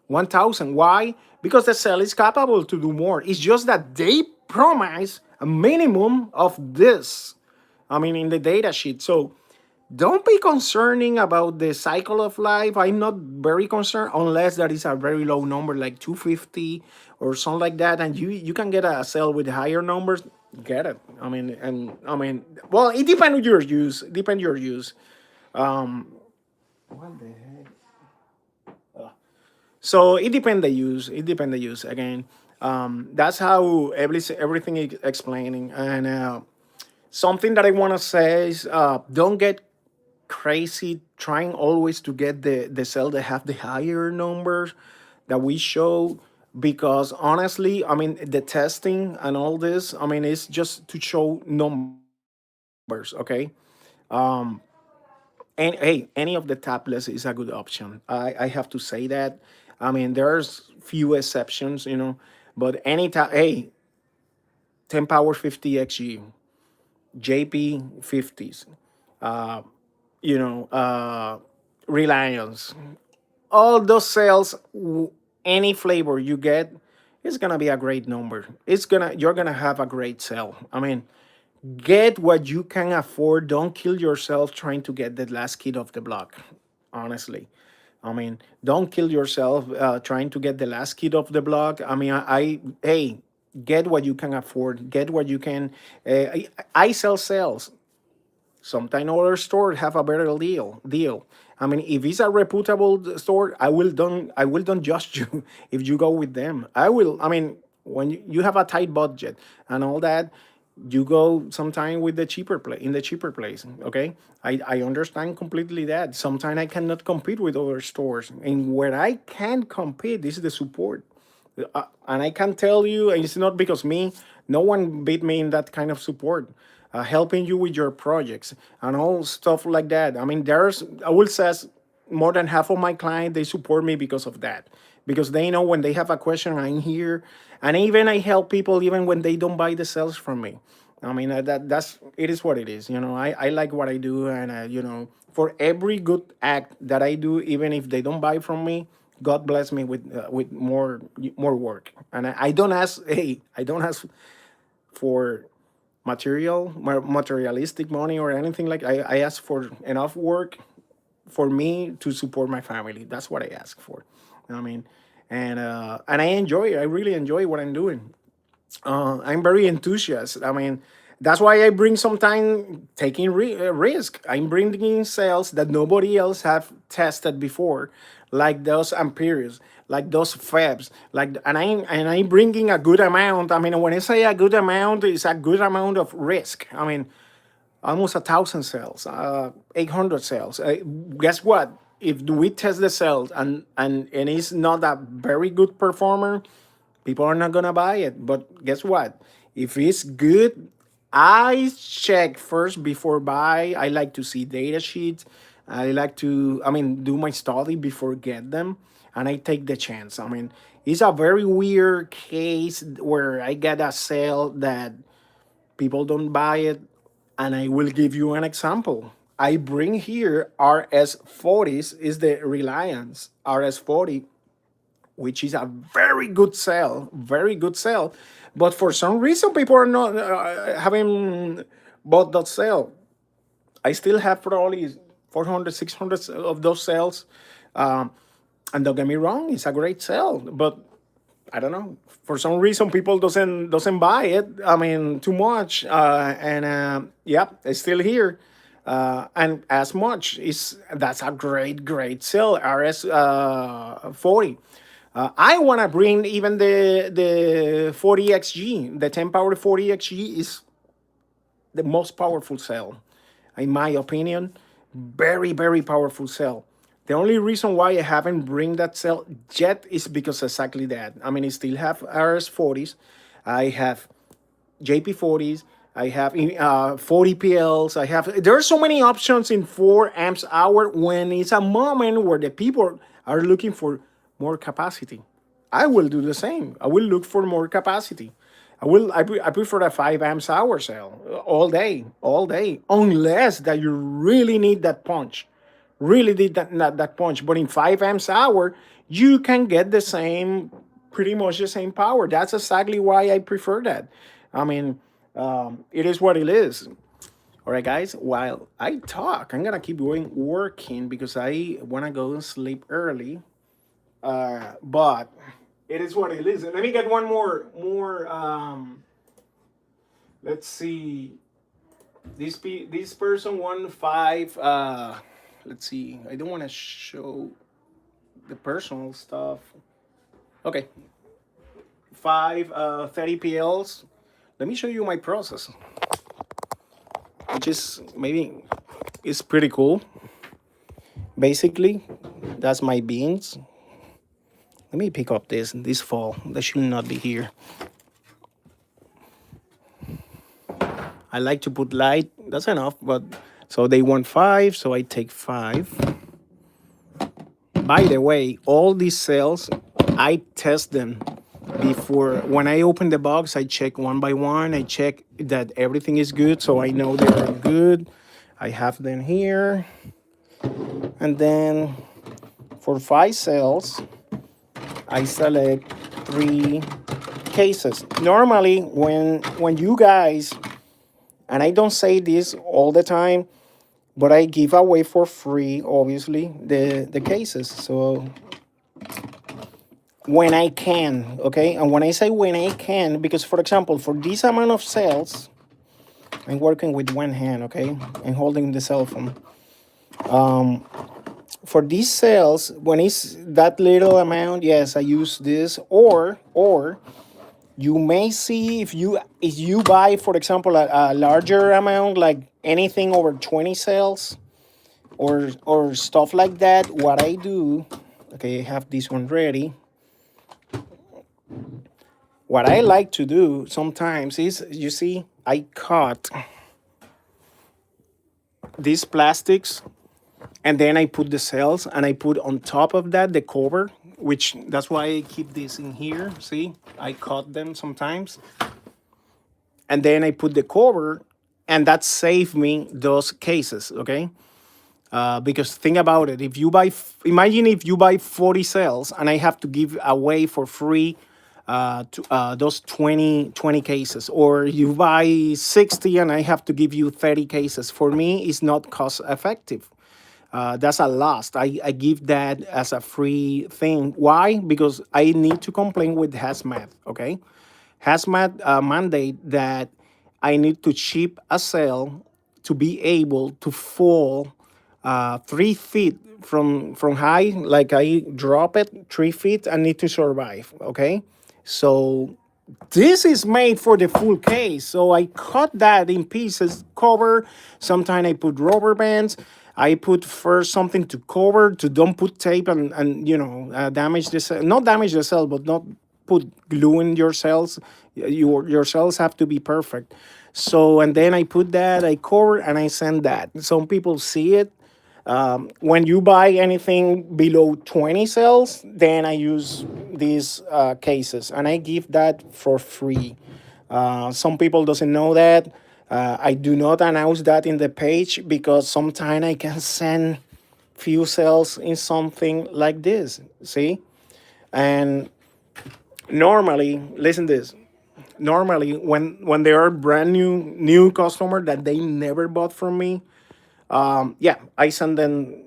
[SPEAKER 1] 1,000. Why? Because the cell is capable to do more. It's just that they promise a minimum of this. I mean, in the data sheet. So don't be concerning about the cycle of life. I'm not very concerned unless there is a very low number like 250 or something like that, and you can get a cell with higher numbers. Get it. I mean, and I mean, well, it depends on your use. Depend your use. What the heck? So it depends the use. It depends the use again. That's how everything is explaining. And something that I want to say is don't get crazy trying always to get the cell that have the higher numbers that we show, because honestly, I mean, the testing and all this, I mean, it's just to show numbers. Okay. And hey, any of the tablets is a good option. I have to say that. I mean, there's few exceptions, but hey, 10 power 50 XG, JP 50s, uh, Reliance, all those sales, any flavor you get, it's gonna be a great number. You're gonna have a great sale. I mean, get what you can afford. Don't kill yourself trying to get the last kid off the block. Honestly, I mean, don't kill yourself trying to get the last kid off the block. I mean, hey, get what you can afford. Get what you can. I sell sales. Sometimes other stores have a better deal. I mean, if it's a reputable store, I will don't judge you if you go with them. I will. I mean, when you have a tight budget and all that, you go sometime with the cheaper place in the cheaper place. Okay, I understand completely that. Sometimes I cannot compete with other stores, and where I can compete is the support. And I can tell you, and it's not because me. No one beat me in that kind of support.
[SPEAKER 2] helping you with your projects and all stuff like that. I mean, I will say, more than half of my clients, they support me because of that, because they know when they have a question, I'm here. And even I help people even when they don't buy the cells from me. I mean, that's it is what it is. I like what I do, and for every good act that I do, even if they don't buy from me, God bless me with more work. And I don't ask. Hey, I don't ask for materialistic money or anything. Like, I ask for enough work for me to support my family. That's what I ask for. I mean, and I really enjoy what I'm doing. I'm very enthusiastic. I mean, that's why I bring some time taking risk. I'm bringing sales that nobody else have tested before, like those Amperios, like those Febs, and I'm bringing a good amount. I mean, when I say a good amount, it's a good amount of risk. I mean, almost 1,000 cells, 800 cells. Guess what? If we test the cells and it's not a very good performer, people are not gonna buy it. But guess what? If it's good, I check first before buy. I like to see data sheets. I like to, I mean, do my study before get them, and I take the chance. I mean, it's a very weird case where I get a sale that people don't buy it, and I will give you an example. I bring here RS40s, is the Reliance RS40, which is a very good sale. But for some reason, people are not having bought that sale. I still have probably 400, 600 of those sales. Um, and don't get me wrong, it's a great sale, but I don't know. For some reason, people doesn't buy it. I mean, too much, and yeah, it's still here, and as much is that's a great sale. RS 40. I want to bring even the 40XG, the 10 power 40XG is the most powerful cell, in my opinion. Very powerful cell. The only reason why I haven't bring that cell yet is because exactly that. I mean, I still have RS40s, I have JP40s, I have 40 PLs. There are so many options in 4 amps hour when it's a moment where the people are looking for more capacity. I will do the same. I will look for more capacity. I prefer a 5 amps hour cell all day, unless that you really need that punch, really need that punch. But in 5 amps hour, you can get the same, pretty much the same power. That's exactly why I prefer that. I mean, it is what it is. All right, guys. While I talk, I'm gonna keep going working because I wanna go and sleep early. But it is what it is. Let me get one more. Let's see. This person won five. Let's see. I don't want to show the personal stuff. Okay, five 30 PLs. Let me show you my process, which is maybe it's pretty cool. Basically, that's my beans. Let me pick up this fall. That should not be here. I like to put light. That's enough. But so they want five, so I take five. By the way, all these cells, I test them before. When I open the box, I check one by one. I check that everything is good, so I know they're good. I have them here, and then for 5 cells, I select 3 cases. Normally, when you guys, and I don't say this all the time, but I give away for free, obviously, the cases. So when I can, okay? And when I say when I can, because for example, for this amount of cells, I'm working with one hand, okay? I'm holding the cell phone. For these cells, when it's that little amount, yes, I use this. Or you may see if you buy, for example, a larger amount, like anything over 20 cells or stuff like that. What I do, okay, I have this one ready. What I like to do sometimes is, you see, I cut. these plastics, and then I put the cells, and I put on top of that the cover, which that's why I keep this in here. See, I cut them sometimes, and then I put the cover, and that saved me those cases. Okay, because think about it: if you buy, imagine if you buy 40 cells, and I have to give away for free those 20 cases, or you buy 60 and I have to give you 30 cases. For me, it's not cost effective. That's a loss. I give that as a free thing. Why? Because I need to complain with hazmat. Okay, hazmat mandate that I need to ship a cell to be able to fall 3 feet from high. Like I drop it 3 feet, I need to survive. Okay, so this is made for the full case. So I cut that in pieces, cover. Sometimes I put rubber bands. I put first something to cover, to don't put tape and damage the cell. Not damage the cell, but not put glue in your cells. Your cells have to be perfect. So, and then I put that, I cover, and I send that. Some people see it. When you buy anything below 20 cells, then I use these cases, and I give that for free. Some people doesn't know that. I do not announce that in the page because sometimes I can send few cells in something like this. See, and normally, listen this. Normally, when they are brand new customer that they never bought from me, yeah, I send them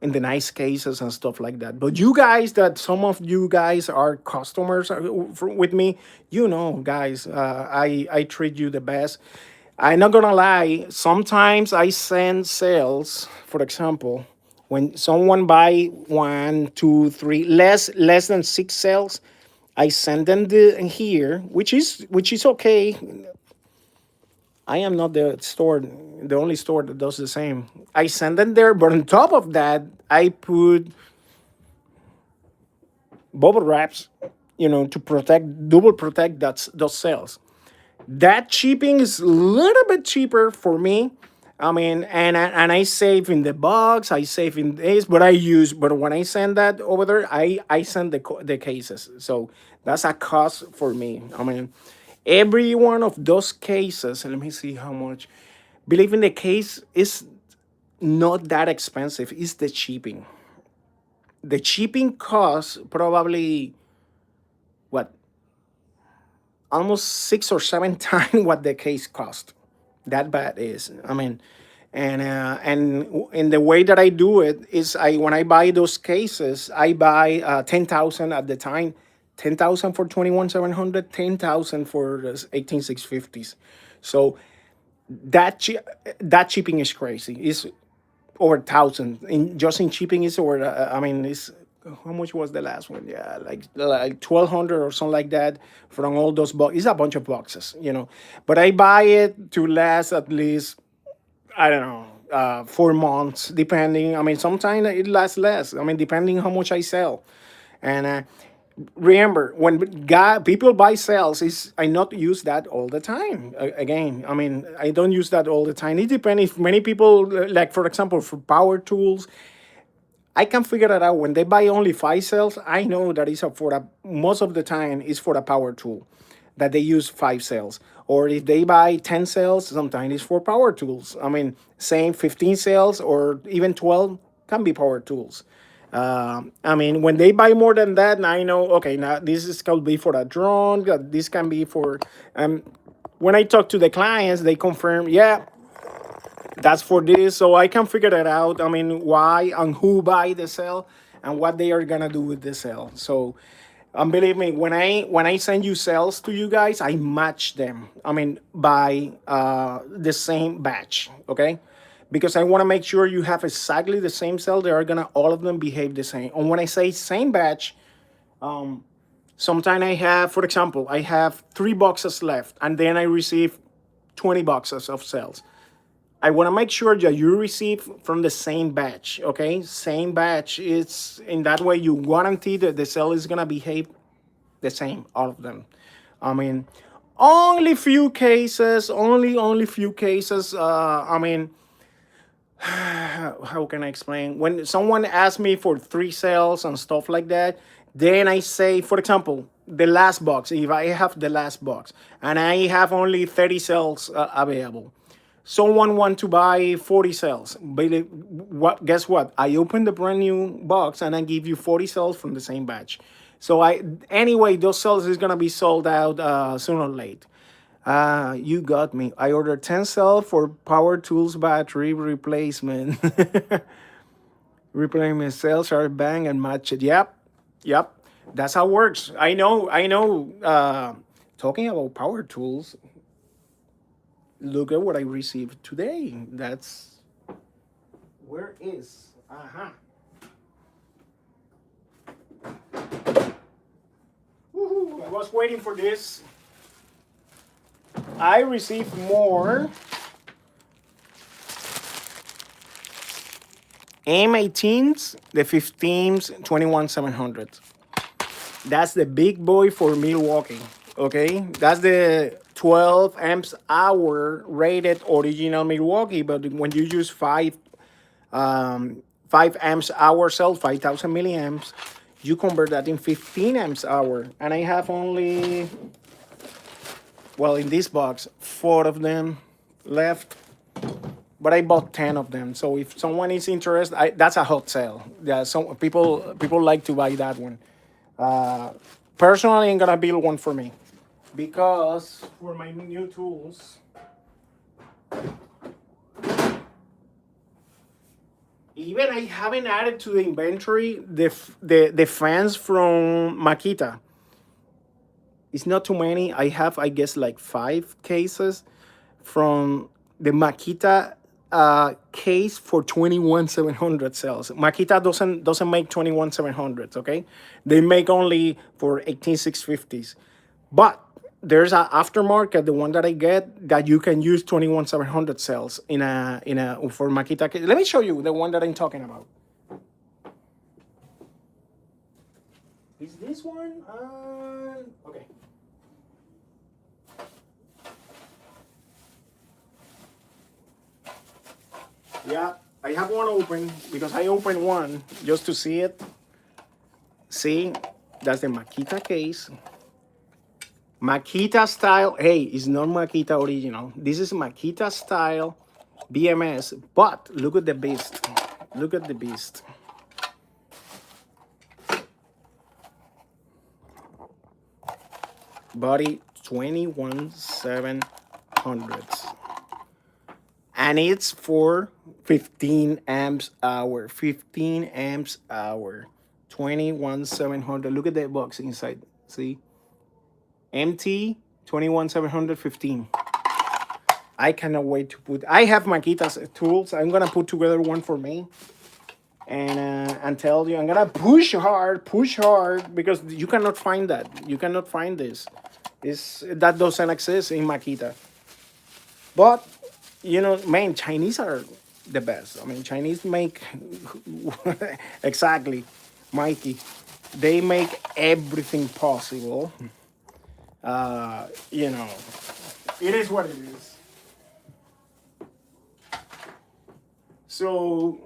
[SPEAKER 2] in the nice cases and stuff like that. But you guys, that some of you guys are customers with me, guys, I treat you the best. I'm not gonna lie. Sometimes I send sales. For example, when someone buy one, two, three, less than 6 sales, I send them here, which is okay. I am not the only store that does the same. I send them there, but on top of that, I put bubble wraps, to double protect those cells. That shipping is a little bit cheaper for me. I mean, and I save in the box, I save in this, but when I send that over there, I send the cases. So that's a cost for me. I mean, every one of those cases, let me see how much. Believe in the case is not that expensive. It's the shipping. The shipping costs probably what, almost 6 or 7 times what the case cost. That bad is. I mean, and in the way that I do it is when I buy those cases, I buy 10,000 at the time. 10,000 for 21,700, 10,000 for the 18,650s. So that shipping is crazy. It's over 1,000 in just in shipping. Is over. I mean, it's how much was the last one? Yeah, like 1,200 or something like that from all those boxes. It's a bunch of boxes. But I buy it to last at least, I don't know, 4 months, depending. I mean, sometimes it lasts less. I mean, depending how much I sell. And remember, when people buy cells, is I not use that all the time. Again, I mean, I don't use that all the time. It depends. If many people, like for example, for power tools, I can figure it out. When they buy only 5 cells, I know that is most of the time is for a power tool that they use 5 cells. Or if they buy 10 cells, sometimes it's for power tools. I mean, same 15 cells or even 12 can be power tools. I mean, when they buy more than that, now I know, okay, now this is going to be for a drone. This can be for, when I talk to the clients, they confirm, yeah, that's for this. So I can figure that out. I mean, why and who buy the cell and what they are going to do with the cell. So, believe me, when I send you cells to you guys, I match them. I mean, by the same batch, okay? Because I want to make sure you have exactly the same cell. They are gonna all of them behave the same. And when I say same batch, sometimes I have, for example, I have 3 boxes left, and then I receive 20 boxes of cells. I want to make sure that you receive from the same batch, okay? Same batch. It's in that way you guarantee that the cell is gonna behave the same, all of them. I mean, only few cases. I mean, how can I explain? When someone asks me for three sales and stuff like that, then I say, for example, the last box. If I have the last box and I have only 30 cells available, someone want to buy 40 cells. But what? Guess what? I open the brand new box and I give you 40 cells from the same batch. So I anyway, those cells is gonna be sold out sooner or late. You got me. I ordered 10 cell for power tools battery replacement. Replacement cells are bang and match it. Yep. Yep. That's how it works. I know. Talking about power tools, look at what I received today. That's where is uh-huh. Woohoo, I was waiting for this. I received more M18s, the 15s, 21700s. That's the big boy for Milwaukee. Okay, that's the 12 amps hour rated original Milwaukee. But when you use 5 amps hour cell, 5,000 milliamps, you convert that in 15 amps hour. And I have only, well, in this box, 4 of them left. But I bought 10 of them. So if someone is interested, that's a hot sale. Yeah, some people like to buy that one. Personally, I'm gonna build one for me because for my new tools, even I haven't added to the inventory the fans from Makita. It's not too many. I have, I guess, like 5 cases from the Makita case for 21700 cells. Makita doesn't make 21700s, okay? They make only for 18650s. But there's an aftermarket, the one that I get, that you can use 21700 cells in a for Makita case. Let me show you the one that I'm talking about. Is this one? Okay. Yeah, I have one open because I opened one just to see it. See, that's the Makita case. Makita style. Hey, it's not Makita original. This is Makita style BMS. But look at the beast. Look at the beast. Body 21700s. And it's for 15 amps hour. 15 amps hour. 21700. Look at that box inside. See? MT 21715. I cannot wait to put. I have Makita's tools. I'm gonna put together one for me, and tell you I'm gonna push hard because you cannot find that. You cannot find this. That doesn't exist in Makita. But man, Chinese are the best. I mean, Chinese make exactly, Mikey. They make everything possible. You know, it is what it is. So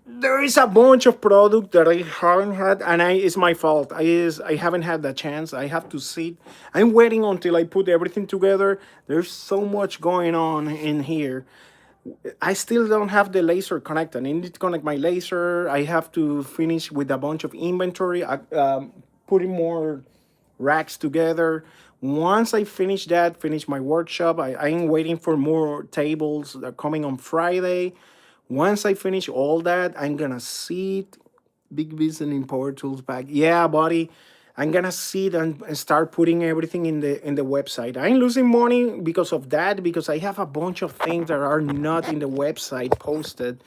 [SPEAKER 2] there is a bunch of product that I haven't had, and it's my fault. I haven't had the chance. I have to sit. I'm waiting until I put everything together. There's so much going on in here. I still don't have the laser connected. I need to connect my laser. I have to finish with a bunch of inventory, putting more racks together. Once I finish that, finish my workshop, I'm waiting for more tables that are coming on Friday. Once I finish all that, I'm gonna sit, big business in Power Tools bag. Yeah, buddy. I'm gonna sit and start putting everything in the website. I'm losing money because of that, because I have a bunch of things that are not in the website posted.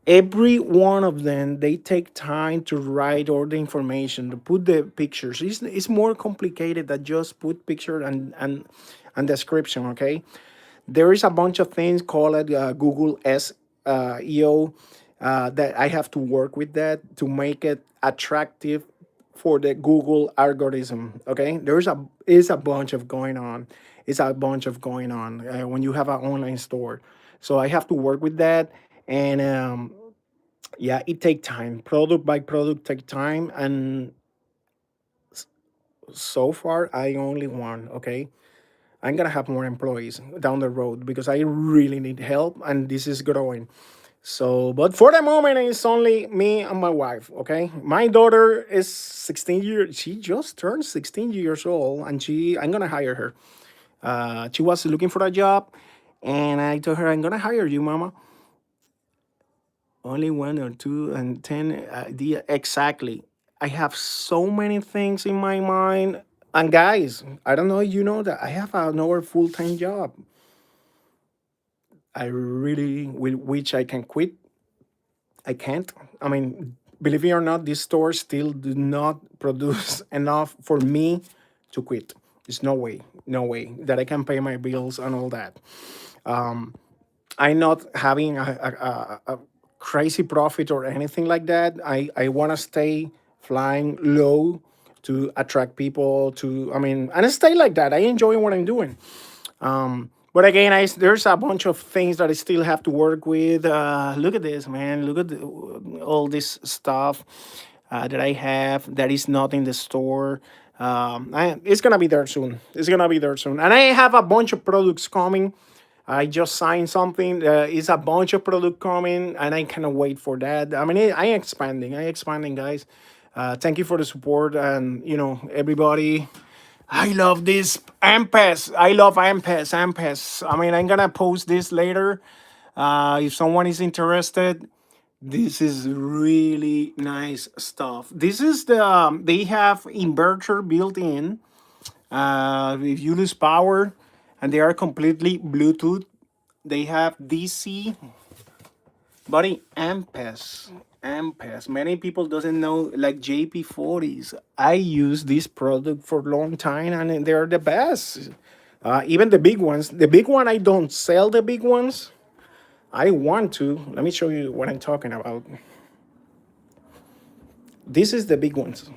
[SPEAKER 2] Every one of them, they take time to write all the information, to put the pictures. It's more complicated than just put picture and description, okay? There is a bunch of things called Google SEO that I have to work with that to make it attractive for the Google algorithm. Okay, is a bunch of going on. It's a bunch of going on when you have an online store. So I have to work with that, And yeah, it take time. Product by product take time, and so far I only one. Okay, I'm gonna have more employees down the road because I really need help, and this is growing. So, but for the moment, it's only me and my wife. Okay, my daughter is 16 years. She just turned 16 years old, and I'm gonna hire her. She was looking for a job, and I told her, I'm gonna hire you, mama. Only one or two and 10 exactly. I have so many things in my mind. And guys, I don't know, you know that I have another full-time job. I really will, which I can quit. I can't. I mean, believe it or not, these stores still do not produce enough for me to quit. There's no way that I can pay my bills and all that. I'm not having a crazy profit or anything like that. I want to stay flying low to attract people to, I mean, and stay like that. I enjoy what I'm doing. But again, there's a bunch of things that I still have to work with. Look at this, man. Look at all this stuff that I have that is not in the store. It's gonna be there soon. It's gonna be there soon. And I have a bunch of products coming. I just signed something. It's a bunch of product coming, and I cannot wait for that. I mean, I expanding. I expanding, guys. Thank you for the support, and everybody. I love this Ampes. I love Ampes. Ampes. I mean, I'm gonna post this later. If someone is interested, this is really nice stuff. This is they have inverter built in. If you lose power, and they are completely Bluetooth, they have DC. Buddy, Ampes. Ampes. Many people doesn't know like JP40s. I use this product for a long time and they're the best. Even the big ones. The big one, I don't sell the big ones. I want to. Let me show you what I'm talking about. This is the big ones.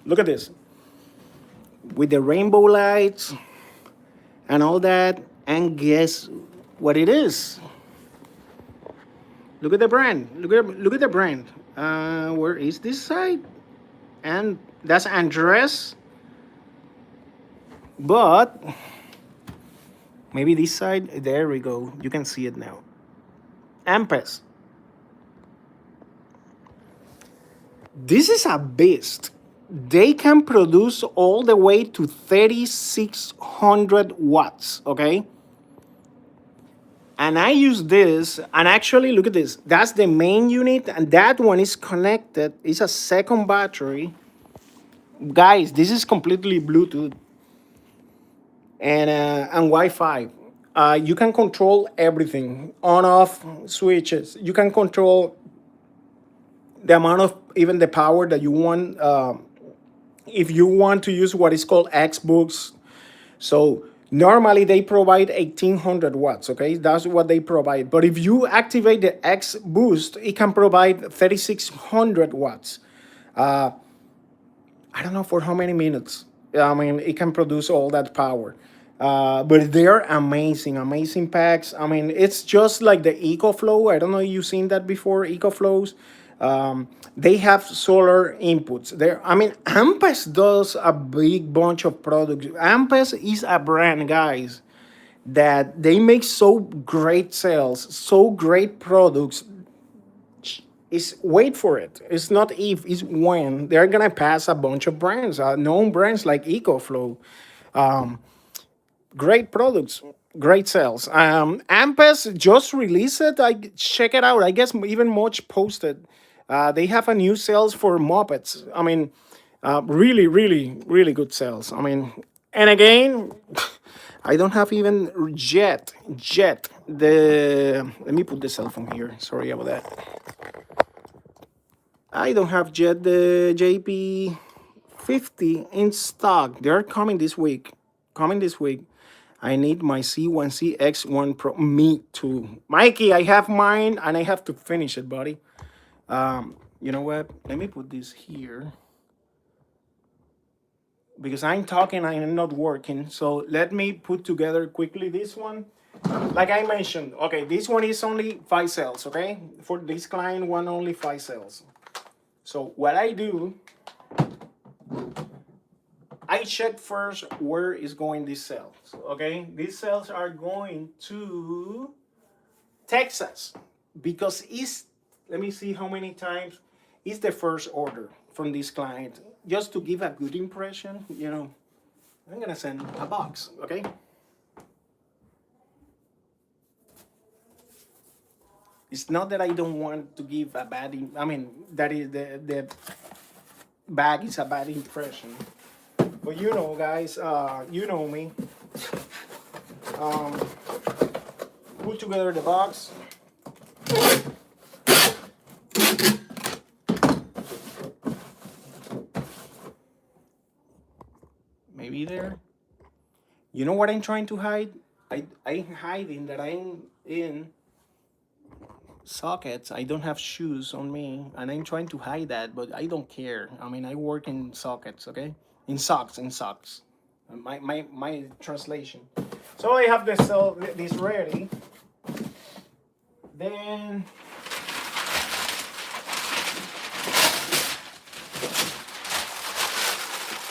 [SPEAKER 2] Look at this. With the rainbow lights and all that. And guess what it is? Look at the brand. Look at the brand. Where is this side? And that's Andres. But maybe this side. There we go. You can see it now. Ampes. This is a beast. They can produce all the way to 3600 watts. Okay. And I use this, and actually, look at this. That's the main unit, and that one is connected. It's a second battery. Guys, this is completely Bluetooth and Wi-Fi. You can control everything, on-off switches. You can control the amount of even the power that you want. If you want to use what is called Xbox, so normally they provide 1800 watts, okay? That's what they provide. But if you activate the X Boost, it can provide 3600 watts. I don't know for how many minutes. I mean, it can produce all that power. But they're amazing, amazing packs. I mean, it's just like the EcoFlow. I don't know if you've seen that before, EcoFlows. They have solar inputs. There, I mean, Ampes does a big bunch of products. Ampes is a brand, guys, that they make so great sales, so great products. Is wait for it. It's not if, it's when they're gonna pass a bunch of brands, known brands like EcoFlow. Great products, great sales. Ampes just released it. I check it out. I guess even Much posted. They have a new sales for mopeds. I mean, really, really, really good sales. I mean, and again, I don't have even jet. The let me put the cell phone here. Sorry about that. I don't have yet the JP50 in stock. They're coming this week. Coming this week. I need my C1C X1 Pro. Me too. Mikey, I have mine and I have to finish it, buddy. You know what? Let me put this here. Because I'm talking, I'm not working. So let me put together quickly this one. like I mentioned, okay, this one is only 5 cells, okay? For this client, one only 5 cells. So what I do, I check first where is going these cells, okay? These cells are going to Texas because it's, let me see how many times, it's the first order from this client. Just to give a good impression, you know, I'm gonna send a box, okay? It's not that I don't want to give a bad, I mean, that is the bag is a bad impression. But you know, guys, you know me. Um, put together the box. Maybe there. You know what I'm trying to hide? I'm hiding that I'm in sockets. I don't have shoes on me, and I'm trying to hide that, but I don't care. I mean, I work in sockets, okay? In socks. My translation. So I have this ready. Then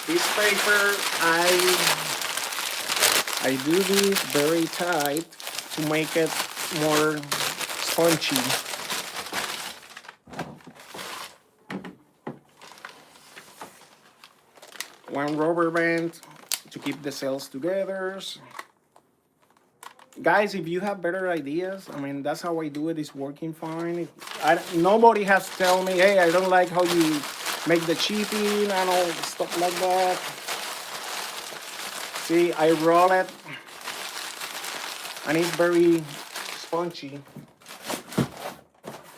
[SPEAKER 2] this paper, I do this very tight to make it more spongy. One rubber band to keep the cells together. Guys, if you have better ideas, I mean, that's how I do it. It's working fine. Nobody has to tell me, hey, I don't like how you make the chipping and all stuff like that. See, I roll it, and it's very spongy.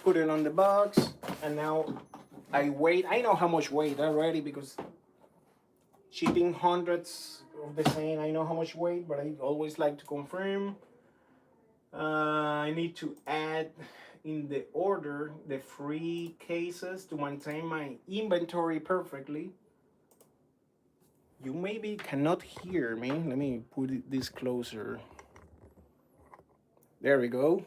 [SPEAKER 2] Put it on the box, and now I wait. I know how much weight already because shipping hundreds of the same. I know how much weight, but I always like to confirm. I need to add in the order the free cases to maintain my inventory perfectly. You maybe cannot hear me. Let me put this closer. There we go.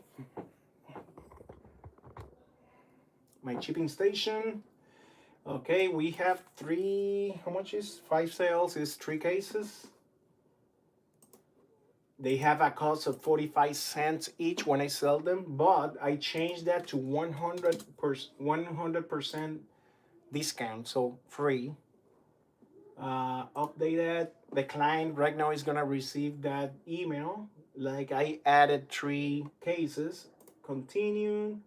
[SPEAKER 2] My shipping station. Okay, we have 3, how much is 5 sales is 3 cases. They have a cost of 45 cents each when I sell them, but I changed that to 100% discount, so free. Update that. The client right now is gonna receive that email. Like I added 3 cases. Continue.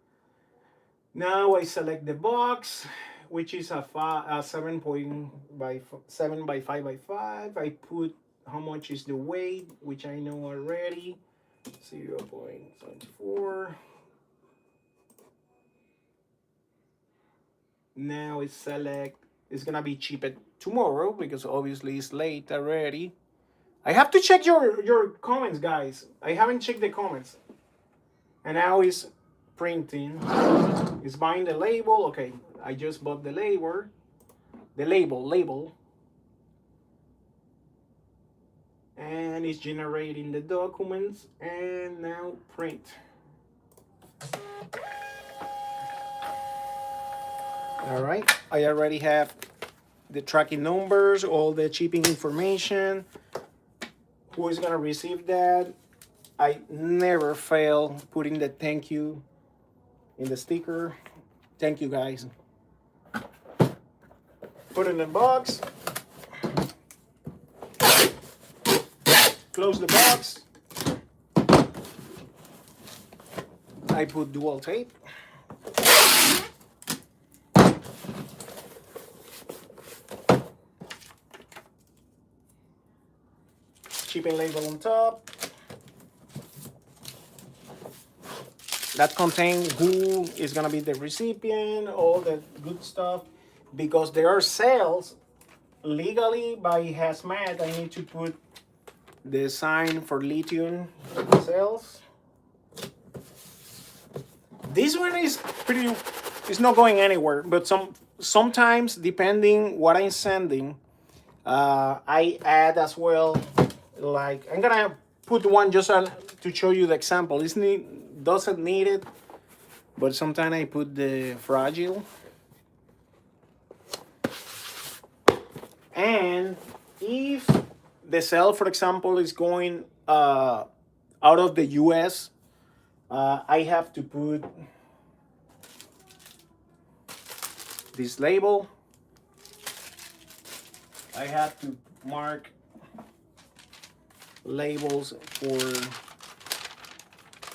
[SPEAKER 2] Now I select the box, which is a 7 by 7 by 5 by 5. I put how much is the weight, which I know already, 0.74. Now it's select. It's gonna be shipped tomorrow because obviously it's late already. I have to check your comments, guys. I haven't checked the comments. And now it's printing. It's buying the label. Okay, I just bought the label. The label. And it's generating the documents, and now print. All right, I already have the tracking numbers, all the shipping information, who is gonna receive that. I never fail putting the thank you in the sticker. Thank you, guys. Put it in the box. Close the box. I put dual tape. Shipping label on top. That contains who is gonna be the recipient, all the good stuff. Because there are sales legally by hazmat, I need to put the sign for lithium cells. This one is pretty, it's not going anywhere, but sometimes depending what I'm sending, I add as well, like I'm gonna put one just to show you the example. Doesn't need it, but sometimes I put the fragile. And if the cell, for example, is going out of the US, I have to put this label. I have to mark labels for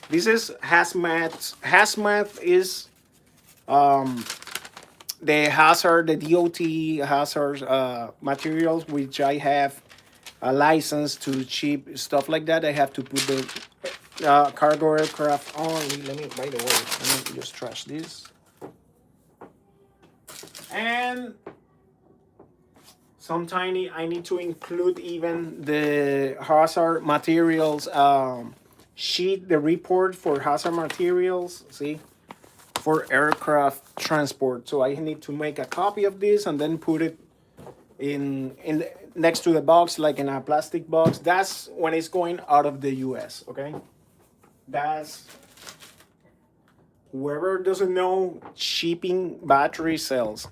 [SPEAKER 2] this is hazmat. Hazmat is the hazard, the DOT hazard materials, which I have a license to ship stuff like that. I have to put the cargo aircraft only. Let me, by the way, let me just trash this. And sometimes I need to include even the hazard materials sheet, the report for hazard materials, see, for aircraft transport. So I need to make a copy of this and then put it next to the box, like in a plastic box. That's when it's going out of the US, okay? That's, whoever doesn't know, shipping battery cells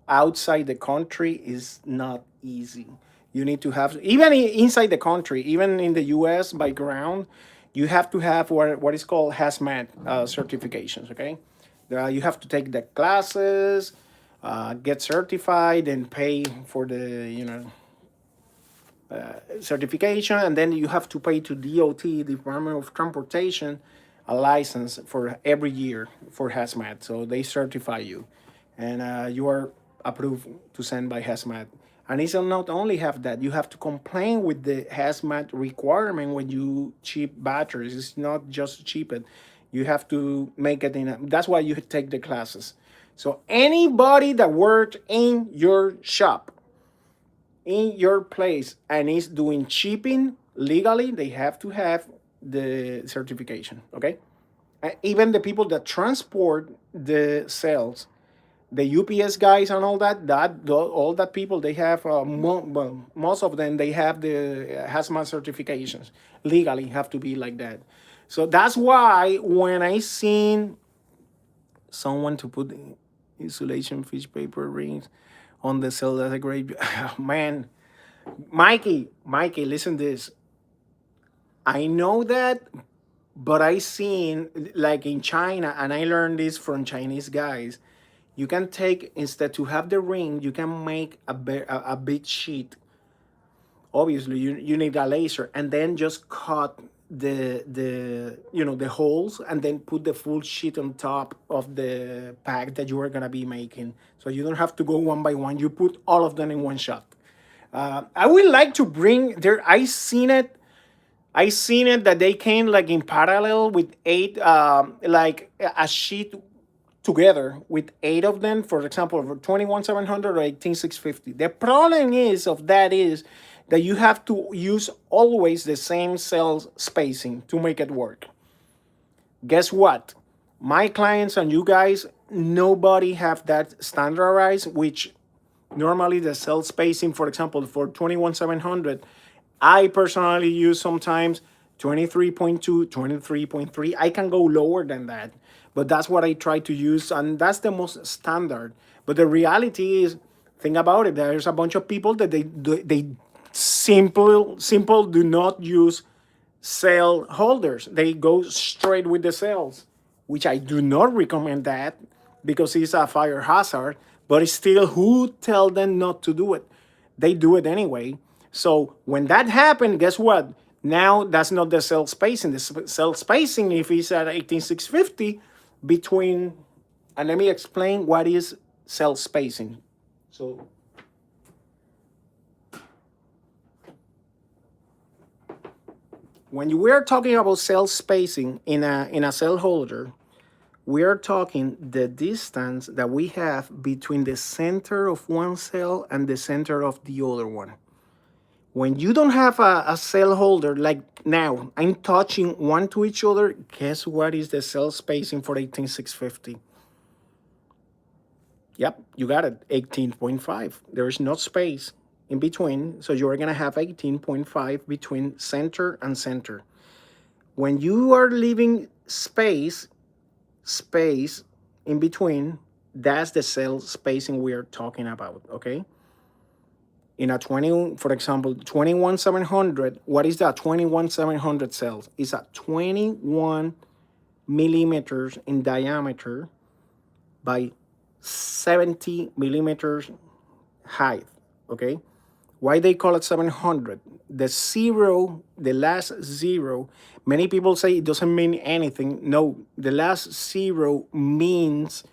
[SPEAKER 2] outside the country is not easy. You need to have, even inside the country, even in the US by ground, you have to have what is called hazmat certifications, okay? You have to take the classes, get certified, and pay for the, certification, and then you have to pay to DOT, Department of Transportation, a license for every year for hazmat. So they certify you, and you are approved to send by hazmat. And it's not only have that, you have to complain with the hazmat requirement when you ship batteries. It's not just ship it. You have to make it that's why you take the classes. So anybody that worked in your shop, in your place, and is doing shipping legally, they have to have the certification, okay? Even the people that transport the cells, the UPS guys and all that people, they have most of them, they have the hazmat certifications. Legally have to be like that. So that's why when I seen someone to put insulation fish paper rings on the cell, that's a great man. Mikey, listen this. I know that, but I seen like in China, and I learned this from Chinese guys. You can take, instead to have the ring, you can make a big sheet. Obviously, you need a laser, and then just cut the holes, and then put the full sheet on top of the pack that you are gonna be making. So you don't have to go one by one. You put all of them in one shot. I would like to bring there. I seen it that they came like in parallel with 8, like a sheet together with 8 of them, for example, for 21700 or 18650. The problem is that you have to use always the same cell spacing to make it work. Guess what? My clients and you guys, nobody have that standardized, which normally the cell spacing, for example, for 21700, I personally use sometimes 23.2, 23.3. I can go lower than that, but that's what I try to use, and that's the most standard. But the reality is, think about it, there's a bunch of people that they simple do not use cell holders. They go straight with the cells, which I do not recommend that because it's a fire hazard, but it's still, who tell them not to do it? They do it anyway. So when that happened, guess what? Now that's not the cell spacing. The cell spacing, if it's at 18650 between, and let me explain what is cell spacing. So when we are talking about cell spacing in a cell holder, we are talking the distance that we have between the center of one cell and the center of the other one. When you don't have a cell holder, like now, I'm touching one to each other, guess what is the cell spacing for 18650? Yep, you got it, 18.5. There is no space in between, so you're gonna have 18.5 between center and center. When you are leaving space in between, that's the cell spacing we are talking about, okay? In a 20, for example, 21700, what is that 21700 cells? It's a 21 millimeters in diameter by 70 millimeters height, okay? Why they call it 700? The zero, the last zero, many people say it doesn't mean anything. No, the last zero means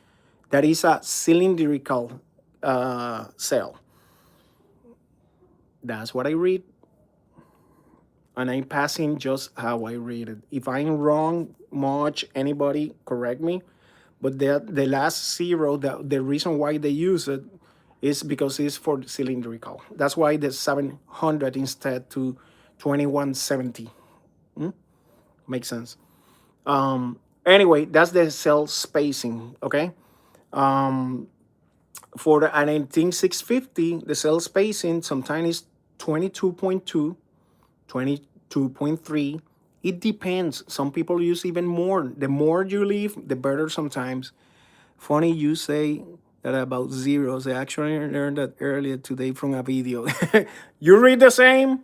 [SPEAKER 2] that is a cylindrical cell. That's what I read, and I'm passing just how I read it. If I'm wrong much, anybody correct me. But the last zero, the reason why they use it is because it's for cylindrical. That's why the 700 instead to 2170. Makes sense. Anyway, that's the cell spacing, okay? For the 19650, the cell spacing sometimes is 22.2, 22.3. It depends. Some people use even more. The more you leave, the better sometimes. Funny you say that about zeros. I actually learned that earlier today from a video. You read the same?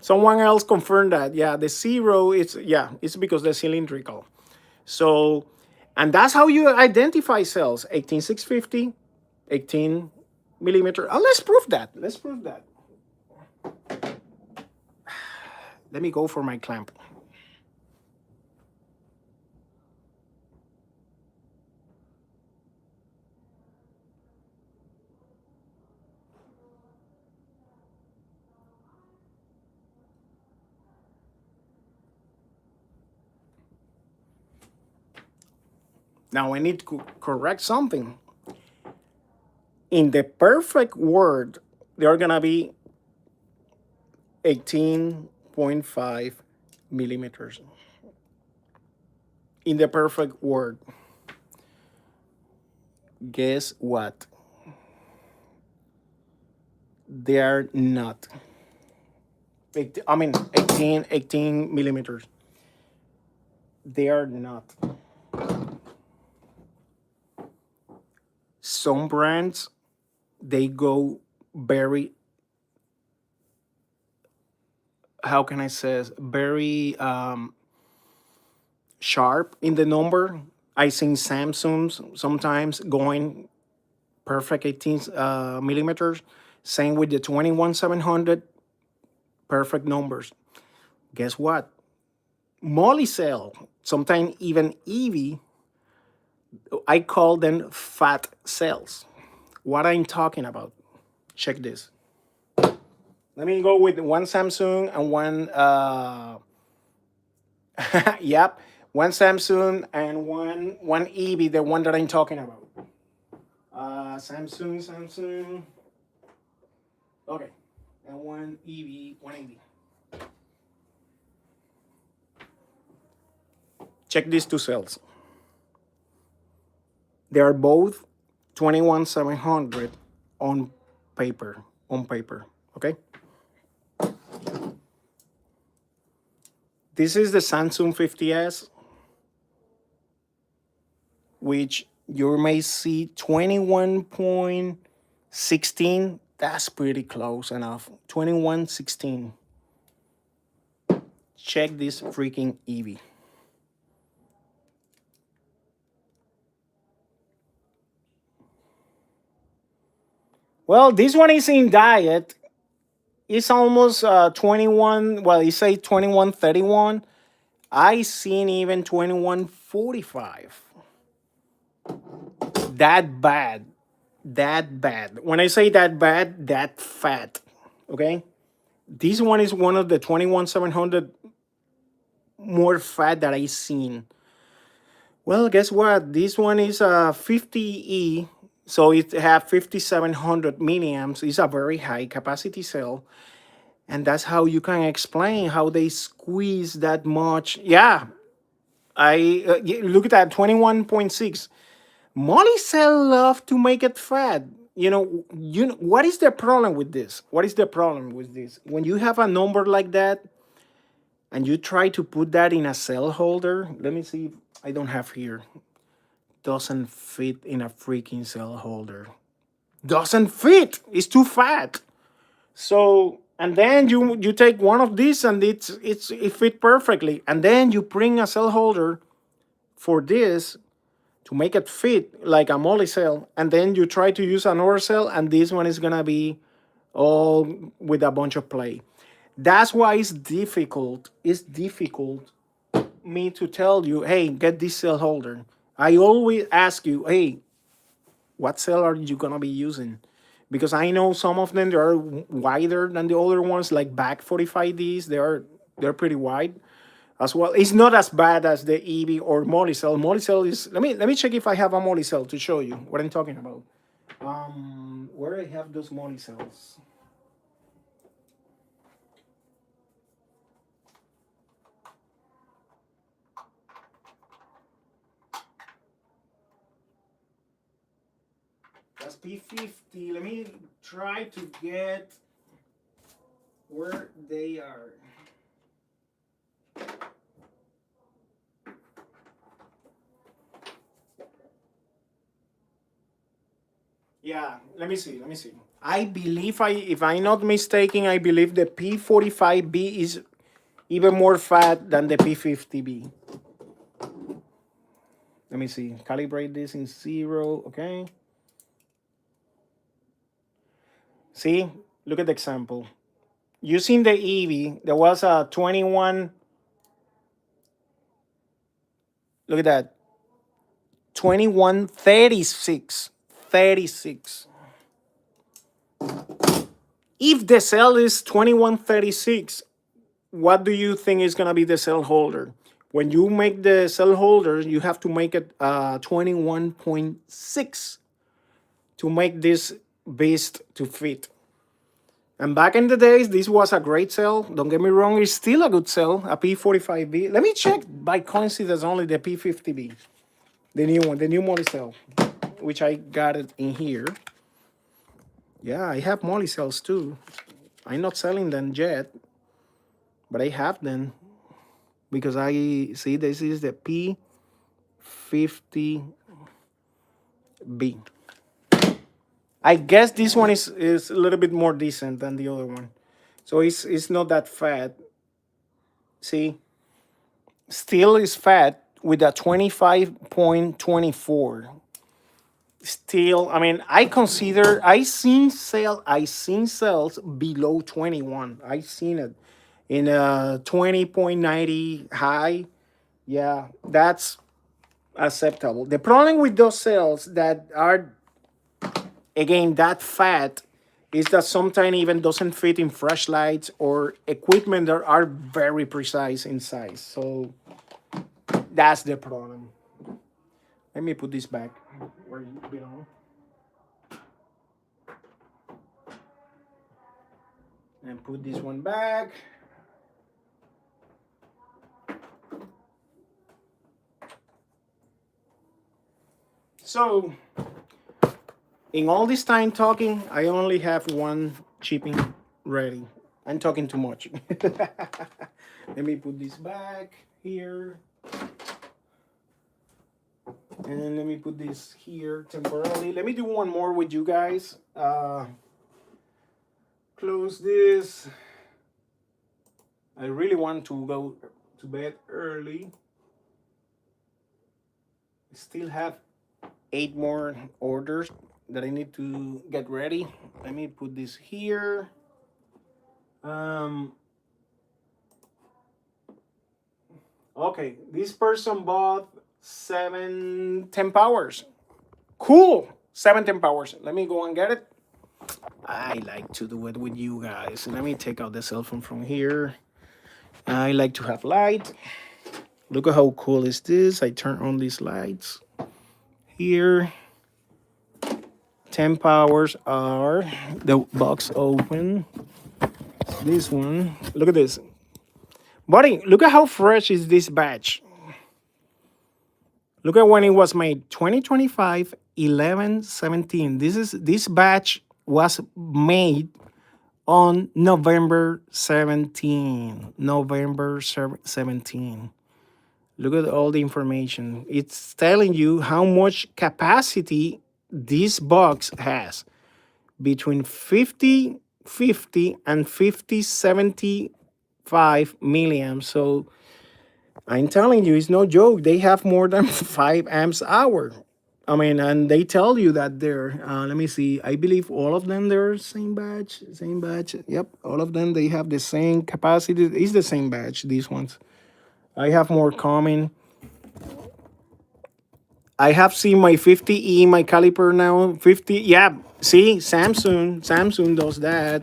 [SPEAKER 2] Someone else confirmed that. Yeah, the zero, it's because they're cylindrical. So, and that's how you identify cells. 18650, 18 millimeter. Oh, let's prove that. Let's prove that. Let me go for my clamp. Now I need to correct something. In the perfect word, they're gonna be 18.5 millimeters. In the perfect word. Guess what? They are not. I mean, 18 millimeters. They are not. Some brands, they go very, how can I say, very sharp in the number. I seen Samsung's sometimes going perfect 18 millimeters. Same with the 21700, perfect numbers. Guess what? Molicel, sometimes even Evie, I call them fat cells. What I'm talking about? Check this. Let me go with one Samsung and one, yep, one Samsung and one Evie, the one that I'm talking about. Samsung. Okay, and one Evie, one Evie. Check these two cells. They are both 21700 on paper. Okay. This is the Samsung 50S, which you may see 21.16. That's pretty close enough. 2116. Check this freaking Evie. Well, this one is in diet. It's almost 21. Well, you say 2131. I seen even 2145. That bad. That bad. When I say that bad, that fat. Okay? This one is one of the 21700 more fat that I seen. Well, guess what? This one is a 50E. So it have 5700 milliamps. It's a very high capacity cell. And that's how you can explain how they squeeze that much. Yeah, look at that 21.6. Molicel love to make it fat. You know what is the problem with this? What is the problem with this? When you have a number like that, and you try to put that in a cell holder. Let me see if I don't have here. Doesn't fit in a freaking cell holder. Doesn't fit. It's too fat. So and then you take one of these and it fit perfectly. And then you bring a cell holder for this to make it fit like a molly cell. And then you try to use another cell, and this one is gonna be all with a bunch of play. That's why it's difficult. It's difficult me to tell you, hey, get this cell holder. I always ask you, hey, what cell are you gonna be using? Because I know some of them they are wider than the other ones, like back 45Ds. They're pretty wide as well. It's not as bad as the EV or Molicel. Molicel is let me check if I have a Molicel to show you what I'm talking about. Where I have those Molicels. That's P50. Let me try to get where they are. Yeah, let me see. Let me see. I believe if I'm not mistaken, I believe the P45B is even more fat than the P50B. Let me see. Calibrate this in 0. Okay. See, look at the example. Using the EV, there was a 21. Look at that. 2136. 36. If the cell is 2136, what do you think is going to be the cell holder? When you make the cell holder, you have to make it 21.6 to make this beast to fit. And back in the days, this was a great cell. Don't get me wrong, it's still a good cell, a P45B. Let me check by coincidence only the P50B, the new one, the new Molly cell, which I got it in here. Yeah, I have Molly cells too. I'm not selling them yet, but I have them because I see this is the P50B. I guess this one is a little bit more decent than the other one. So it's not that fat. See? Still is fat with a 25.24. Still, I mean, I seen cells below 21. I seen it in a 20.90 high. Yeah, that's acceptable. The problem with those cells that are again that fat is that sometimes even doesn't fit in flashlights or equipment that are very precise in size. So that's the problem. Let me put this back where you belong. And put this one back. So in all this time talking, I only have one chipping ready. I'm talking too much. Let me put this back here. And let me put this here temporarily. Let me do one more with you guys. Close this. I really want to go to bed early. Still have 8 more orders that I need to get ready. Let me put this here. Okay, this person bought 10 powers. Cool, 10 powers. Let me go and get it. I like to do it with you guys. Let me take out the cell phone from here. I like to have light. Look at how cool is this. I turn on these lights here. 10 powers are the box open. This one, look at this. Buddy, look at how fresh is this batch. Look at when it was made, 2025, 11/17. This batch was made on November 17. November 17. Look at all the information. It's telling you how much capacity this box has between 50 and 5075 milliamps. So I'm telling you, it's no joke. They have more than 5 amps hour. I mean, and they tell you that they're, let me see, I believe all of them, they're same batch, same batch. Yep, all of them, they have the same capacity. It's the same batch, these ones. I have more coming. I have seen my 50E, my caliper now. 50, yeah. See, Samsung does that.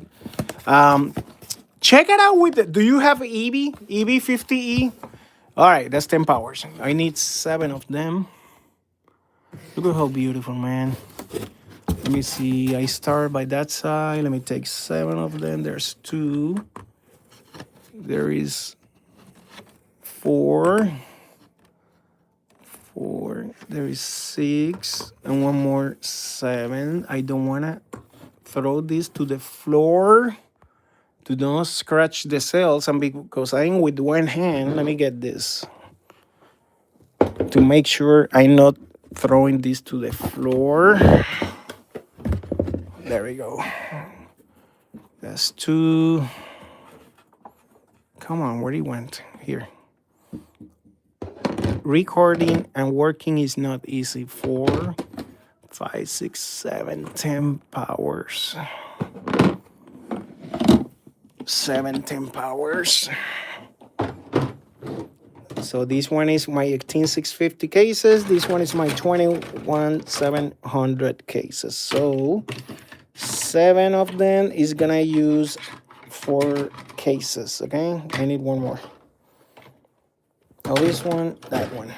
[SPEAKER 2] Check it out with the, do you have EV 50E? All right, that's 10 powers. I need 7 of them. Look at how beautiful, man. Let me see. I start by that side. Let me take 7 of them. There's 2. There is 4. 4. There is 6. And one more 7. I don't want to throw this to the floor to not scratch the cells. And because I'm with one hand, let me get this to make sure I'm not throwing this to the floor. There we go. That's 2. Come on, where he went? Here. Recording and working is not easy. 4, 5, 6, 7, 10 powers. 7, 10 powers. So this one is my 18650 cases. This one is my 21700 cases. So 7 of them is gonna use 4 cases. Okay, I need one more. Oh, this one, that one.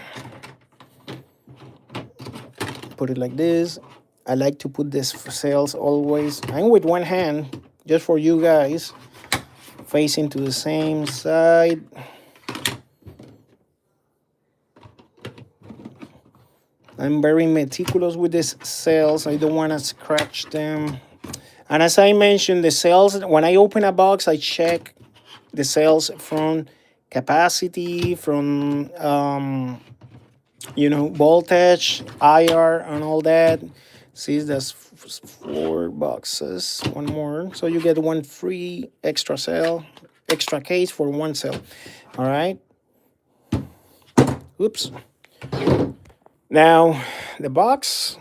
[SPEAKER 2] Put it like this. I like to put this for sales always. I'm with one hand, just for you guys, facing to the same side. I'm very meticulous with these cells. I don't want to scratch them. And as I mentioned, the cells, when I open a box, I check the cells from capacity, from voltage, IR, and all that. See, that's 4 boxes. One more. So you get 1 free extra cell, extra case for 1 cell. All right. Oops. Now, the box,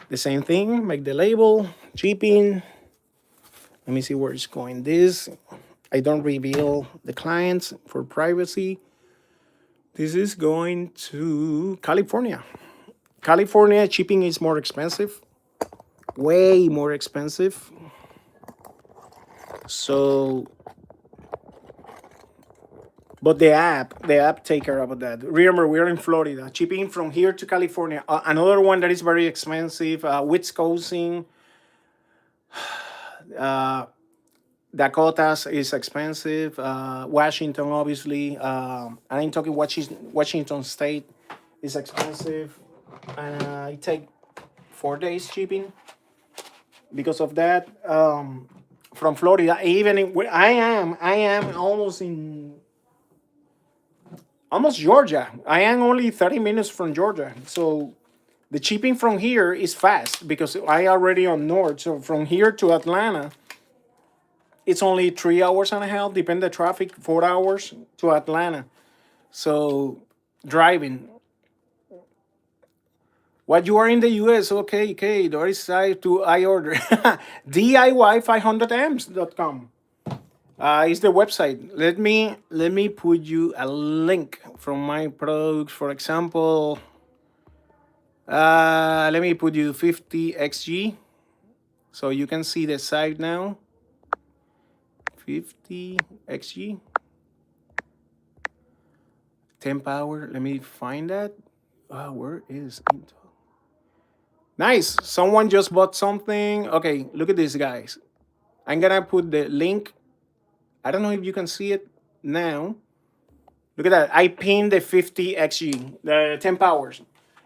[SPEAKER 2] the same thing. Make the label, shipping. Let me see where it's going. This, I don't reveal the clients for privacy. This is going to California. California shipping is more expensive, way more expensive. So, but the app take care of that. Remember, we're in Florida. Shipping from here to California. Another one that is very expensive, Wisconsin, Dakotas is expensive. Washington, obviously. I'm talking Washington State is expensive. And I take 4 days shipping because of that. From Florida, I am almost Georgia. I am only 30 minutes from Georgia. So the shipping from here is fast because I already on north. So from here to Atlanta, it's only 3 hours and a half, depend the traffic, 4 hours to Atlanta. So driving. What you are in the US, okay, there is side to I order. DIY500amps.com. Is the website. Let me put you a link from my products. For example, let me put you 50XG, so you can see the site now. 50XG, 10 power. Let me find that. Where is Intel? Nice. Someone just bought something. Okay, look at this, guys. I'm gonna put the link. I don't know if you can see it now. Look at that. I pinned the 50XG, the 10 powers.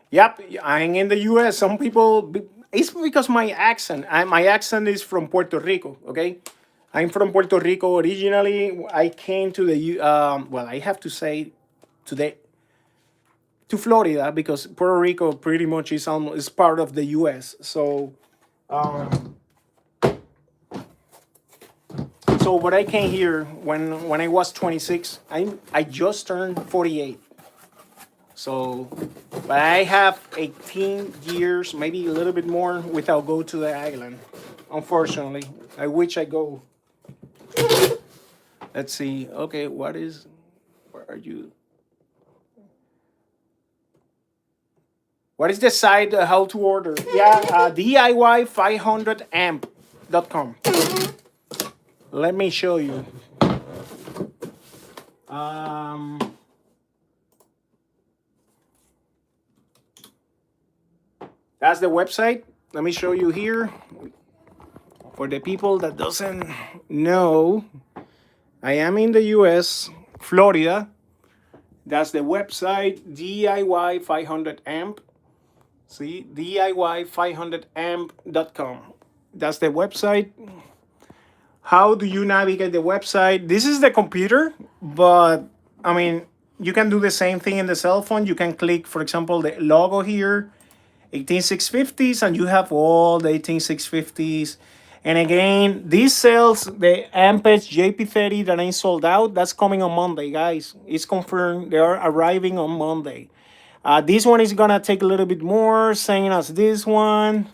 [SPEAKER 2] Yep, I'm in the US. Some people It's because my accent. My accent is from Puerto Rico. Okay, I'm from Puerto Rico originally. I came to the well, I have to say to the to Florida because Puerto Rico pretty much is almost is part of the U.S. Um, so when I came here when I was 26, I just turned 48. So, but I have 18 years, maybe a little bit more, without go to the island. Unfortunately, I wish I go. Let's see. Okay, what is? Where are you? What is the site? How to order? Yeah, DIY500amp.com. Let me show you. Um, that's the website. Let me show you here. For the people that doesn't know, I am in the U.S., Florida. That's the website, DIY500amp. See, DIY500amp.com. That's the website. How do you navigate the website? This is the computer, but I mean, you can do the same thing in the cell phone. You can click, for example, the logo here, 18650s, and you have all the 18650s. And again, these cells, the Ampage JP30 that ain't sold out, that's coming on Monday, guys. It's confirmed. They are arriving on Monday. This one is gonna take a little bit more, same as this one.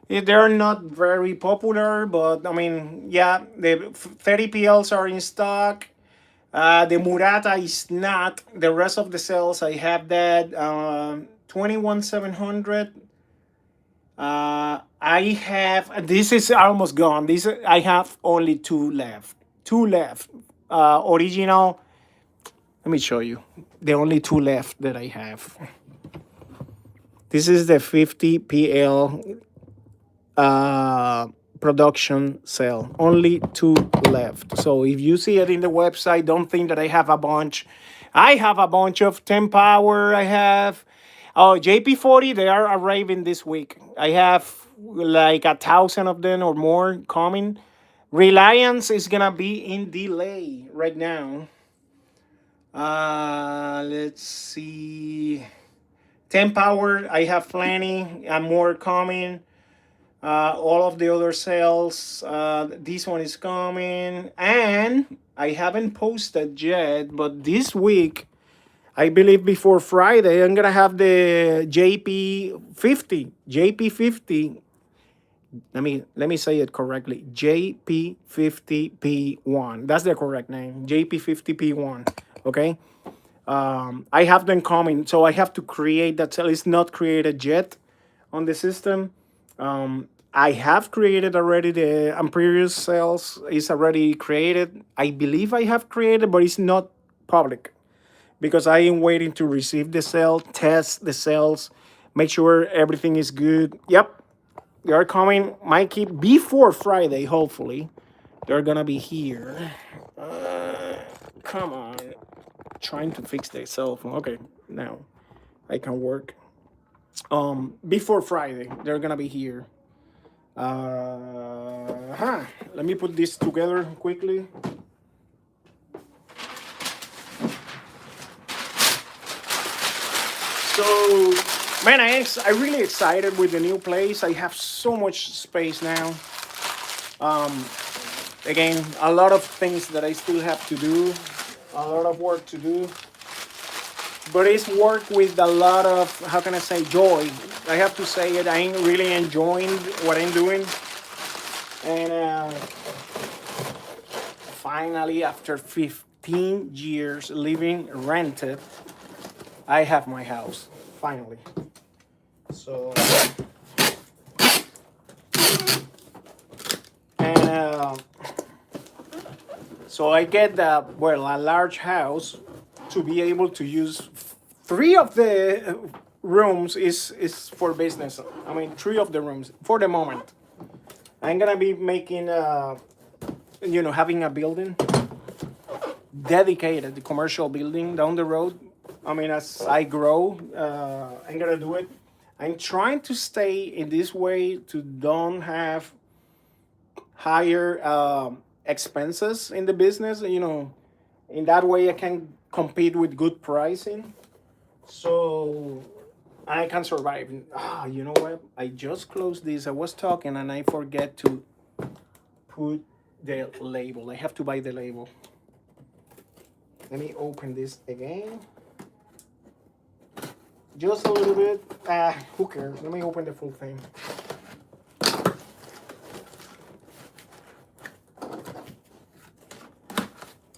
[SPEAKER 2] They're not very popular, but I mean, yeah, the 30 PLs are in stock. The Murata is not. The rest of the cells, I have that. 21700. I have, this is almost gone. This I have only two left. Two left. Original. Let me show you. The only two left that I have. This is the 50 PL production cell. Only two left. So if you see it in the website, don't think that I have a bunch. I have a bunch of 10 power. I have JP40. They are arriving this week. I have like 1,000 of them or more coming. Reliance is gonna be in delay right now. Let's see. 10 power. I have plenty and more coming. All of the other sales. This one is coming, and I haven't posted yet, but this week, I believe before Friday, I'm gonna have the JP50. JP50. Let me say it correctly. JP50P1. That's the correct name. JP50P1. Okay. I have them coming, so I have to create that cell. It's not created yet on the system. I have created already the Amperius cells. It's already created. I believe I have created, but it's not public because I am waiting to receive the cell, test the cells, make sure everything is good. Yep, they are coming. Might keep before Friday, hopefully. They're gonna be here. Come on. Trying to fix the cell phone. Okay, now I can work. Before Friday, they're gonna be here. Let me put this together quickly. So, man, I'm really excited with the new place. I have so much space now. Again, a lot of things that I still have to do, a lot of work to do. But it's work with a lot of, how can I say, joy. I have to say it, I'm really enjoying what I'm doing. And finally, after 15 years living rented, I have my house, finally. So, and so I get a large house to be able to use 3 of the rooms is for business. I mean, 3 of the rooms for the moment. I'm gonna be making, having a building dedicated, the commercial building down the road. I mean, as I grow, I'm gonna do it. I'm trying to stay in this way to don't have higher expenses in the business. In that way I can compete with good pricing. So I can survive. You know what? I just closed this. I was talking and I forget to put the label. I have to buy the label. Let me open this again. Just a little bit. Who cares? Let me open the full thing.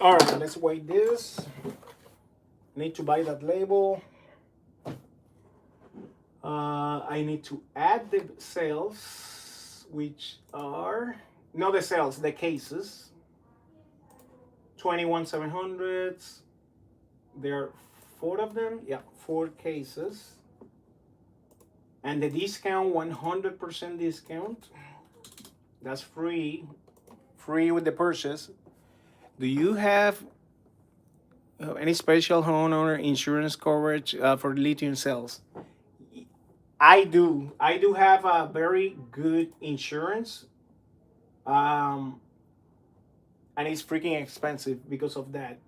[SPEAKER 2] All right, let's weigh this. Need to buy that label. I need to add the cells, which are not the cells, the cases. 21700s. There are 4 of them. Yeah, 4 cases. And the discount, 100% discount. That's free with the purchase. Do you have any special homeowner insurance coverage for lithium cells? I do. I do have a very good insurance. And it's freaking expensive because of that.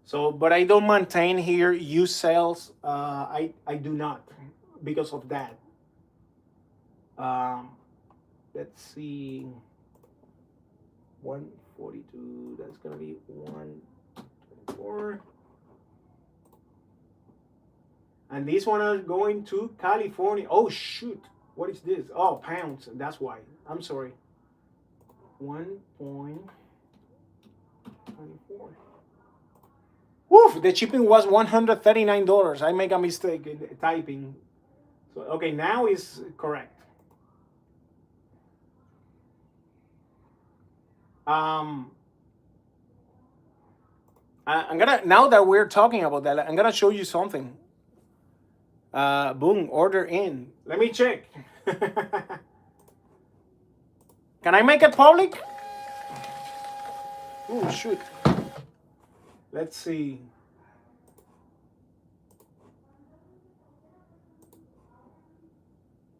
[SPEAKER 2] So, but I don't maintain here used cells. I do not because of that. Let's see. 142. That's gonna be 124. And these one are going to California. Oh shoot! What is this? Oh, pounds. That's why. I'm sorry. 1.24. Woof! The shipping was $139. I make a mistake in typing. So okay, now is correct. I'm gonna, now that we're talking about that, I'm gonna show you something. Boom, order in. Let me check. Can I make it public? Oh shoot. Let's see.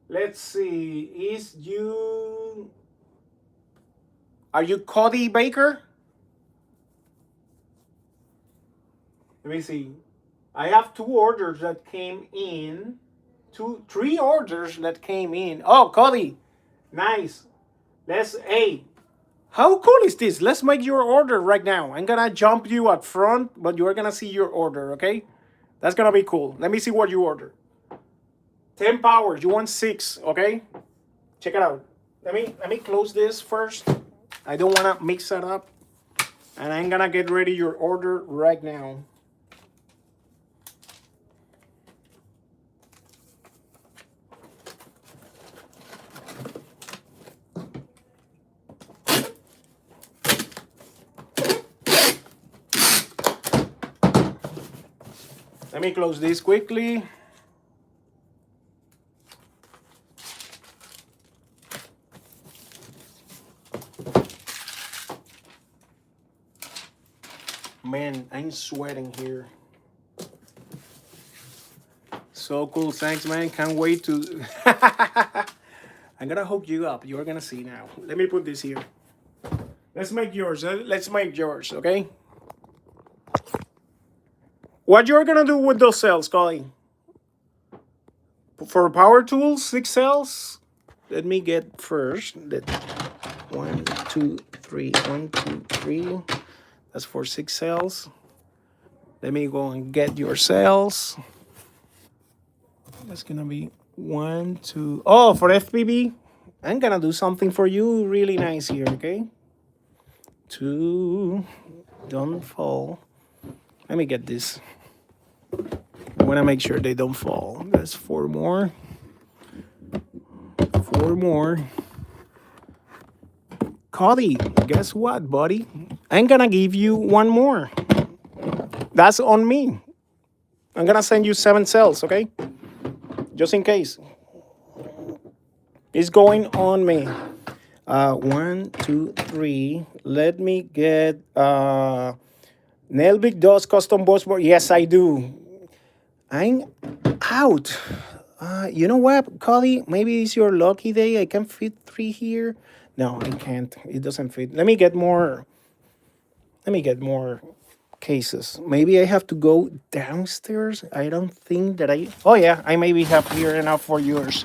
[SPEAKER 2] Let's see. Are you Cody Baker? Let me see. I have 2 orders that came in. 3 orders that came in. Oh, Cody. Nice. Hey, how cool is this? Let's make your order right now. I'm gonna jump you up front, but you're gonna see your order, okay? That's gonna be cool. Let me see what you order. 10 powers. You want 6, okay? Check it out. Let me close this first. I don't wanna mix it up. And I'm gonna get ready your order right now. Let me close this quickly. Man, I'm sweating here. So cool. Thanks, man. Can't wait to... I'm gonna hook you up. You're gonna see now. Let me put this here. Let's make yours. Let's make yours, okay? What you're gonna do with those cells, Colin? For power tools, 6 cells. Let me get first that 1, 2, 3, 1, 2, 3. That's for 6 cells. Let me go and get your cells. That's gonna be 1, 2. Oh, for FPV, I'm gonna do something for you really nice here, okay? 2. Don't fall. Let me get this. I want to make sure they don't fall. That's 4 more. 4 more. Cody, guess what, buddy? I'm gonna give you 1 more. That's on me. I'm gonna send you 7 cells, okay? Just in case. It's going on me. 1, 2, 3. Let me get Nelvik does custom boss board. Yes, I do. I'm out. You know what, Cody? Maybe it's your lucky day. I can fit 3 here. No, I can't. It doesn't fit. Let me get more. Let me get more cases. Maybe I have to go downstairs. I don't think that I. Oh yeah, I maybe have here enough for yours.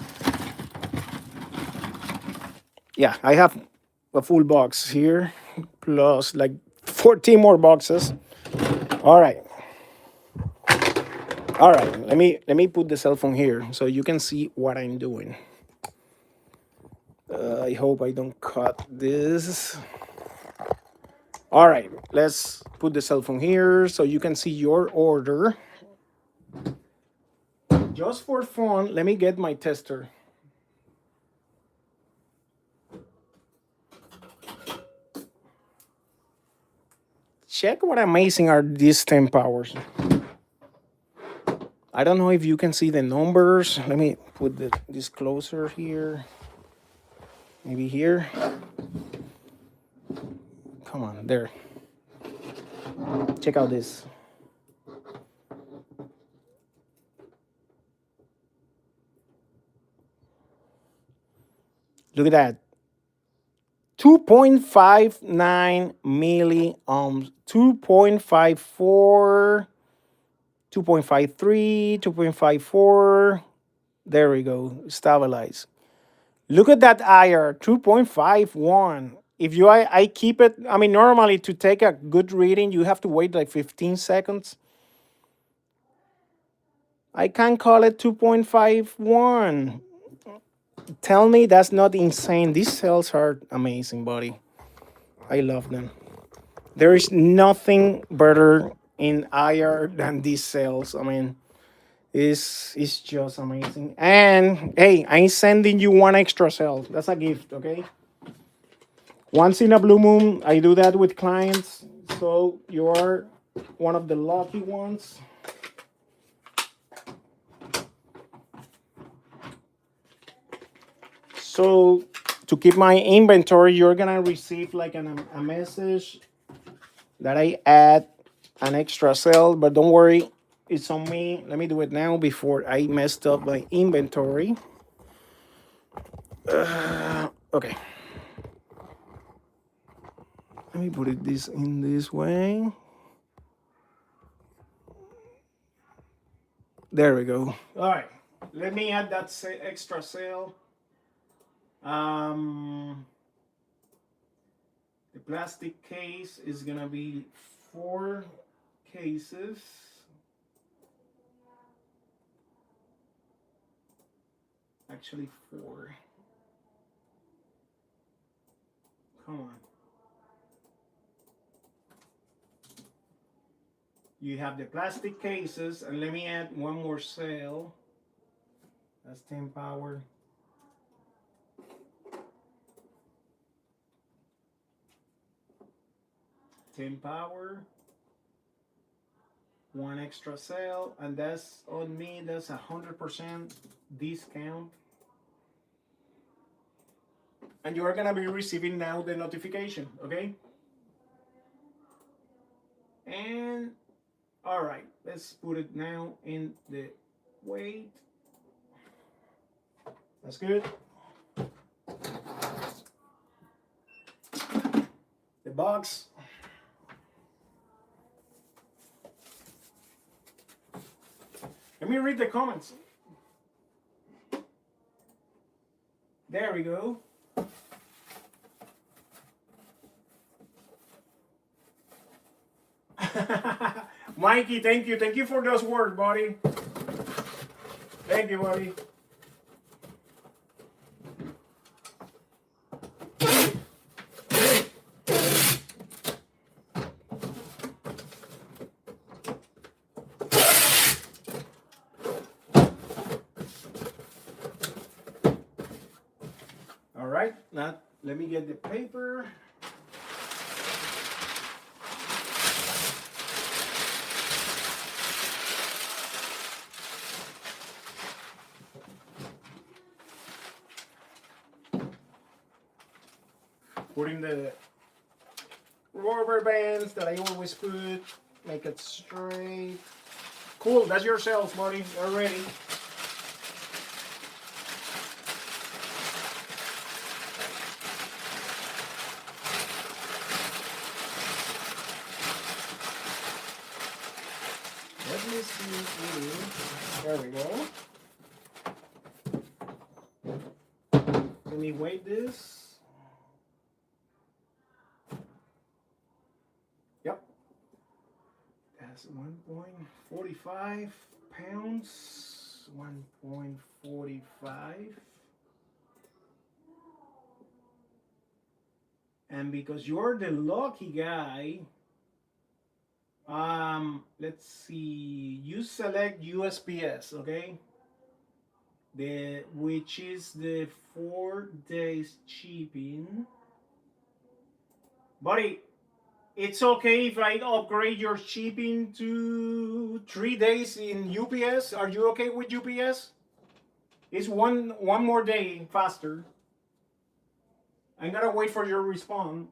[SPEAKER 2] Yeah, I have a full box here, plus like 14 more boxes. All right. All right, let me put the cell phone here so you can see what I'm doing. I hope I don't cut this. All right, let's put the cell phone here so you can see your order. Just for fun, let me get my tester. Check what amazing are these 10 powers. I don't know if you can see the numbers. Let me put this closer here. Maybe here. Come on, there. Check out this. Look at that. 2.59 milliohms, 2.54, 2.53, 2.54. There we go. Stabilize. Look at that IR, 2.51. If I keep it, I mean, normally to take a good reading, you have to wait like 15 seconds. I can call it 2.51. Tell me that's not insane. These cells are amazing, buddy. I love them. There is nothing better in IR than these cells. I mean, it's just amazing. And hey, I'm sending you one extra cell. That's a gift, okay? Once in a blue moon, I do that with clients. So you are one of the lucky ones. So to keep my inventory, you're gonna receive like a message that I add an extra cell, but don't worry, it's on me. Let me do it now before I messed up my inventory. Okay. Let me put it this in this way. There we go. All right. Let me add that extra cell. The plastic case is gonna be 4 cases. Actually 4. Come on. You have the plastic cases, and let me add one more cell. That's 10 power. Power, 1 extra cell, and that's on me. That's 100% discount, and you are gonna be receiving now the notification, okay? And all right, let's put it now in the weight. That's good. The box. Let me read the comments. There we go. Mikey, thank you. Thank you for those words, buddy. Thank you, buddy. All right, now let me get the paper. Putting the rubber bands that I always put, make it straight. Cool, that's yourself, buddy. You're ready. There we go. Let me weigh this. Yep. That's 1.45 pounds. 1.45. And because you're the lucky guy, let's see, you select USPS, okay? Which is the 4 days shipping. Buddy, it's okay if I upgrade your shipping to 3 days in UPS. Are you okay with UPS? It's one more day faster. I'm gonna wait for your response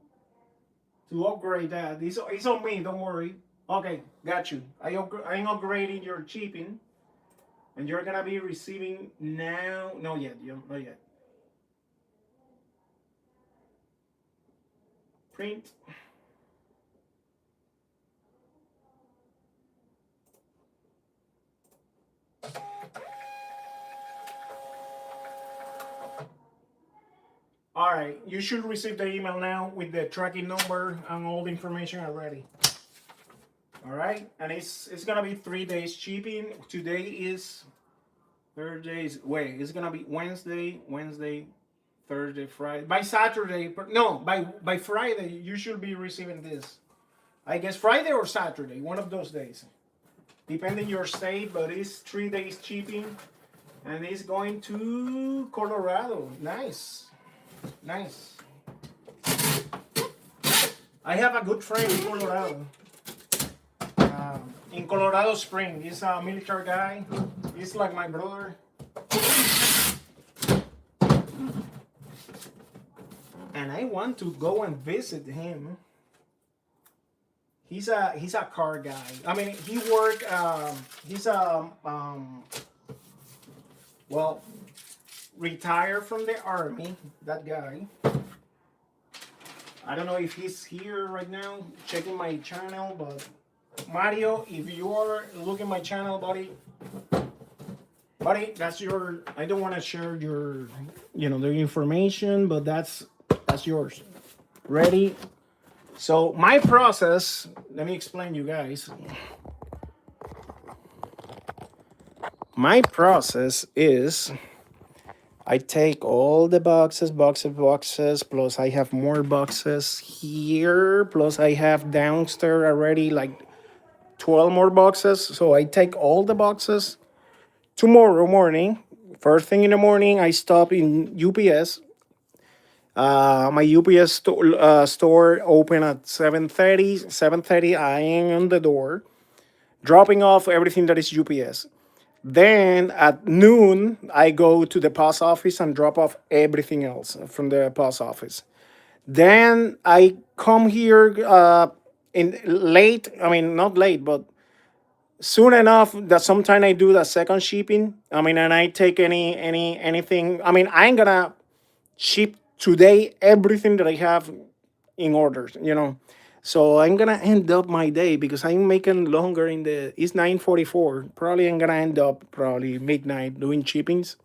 [SPEAKER 2] to upgrade that. It's on me, don't worry. Okay, got you. I'm upgrading your shipping, and you're gonna be receiving now. Not yet, not yet. Print. All right, you should receive the email now with the tracking number and all the information already. All right, and it's gonna be 3 days shipping. Today is Thursdays. Wait, it's gonna be Wednesday, Thursday, Friday. By Saturday, no, by Friday you should be receiving this. I guess Friday or Saturday, one of those days, depending your state. But it's 3 days shipping, and it's going to Colorado. Nice, nice. I have a good friend in Colorado. In Colorado Springs, he's a military guy. He's like my brother. And I want to go and visit him. He's a car guy. I mean, he worked. He's a well, retired from the army. That guy. I don't know if he's here right now checking my channel, but Mario, if you're looking my channel, buddy, that's your. I don't want to share your, the information, but that's yours. Ready? So my process. Let me explain, you guys. My process is, I take all the boxes, plus I have more boxes here, plus I have downstairs already like 12 more boxes. So I take all the boxes tomorrow morning. First thing in the morning, I stop in UPS. My UPS store open at 7:30. 7:30, I am on the door, dropping off everything that is UPS. Then at noon, I go to the post office and drop off everything else from the post office. Then I come here in late. I mean, not late, but soon enough that sometime I do the second shipping. I mean, and I take anything. I mean, I ain't gonna ship today everything that I have in orders. So I'm gonna end up my day because I'm making longer in the. It's 9:44. Probably I'm gonna end up probably midnight doing shippings.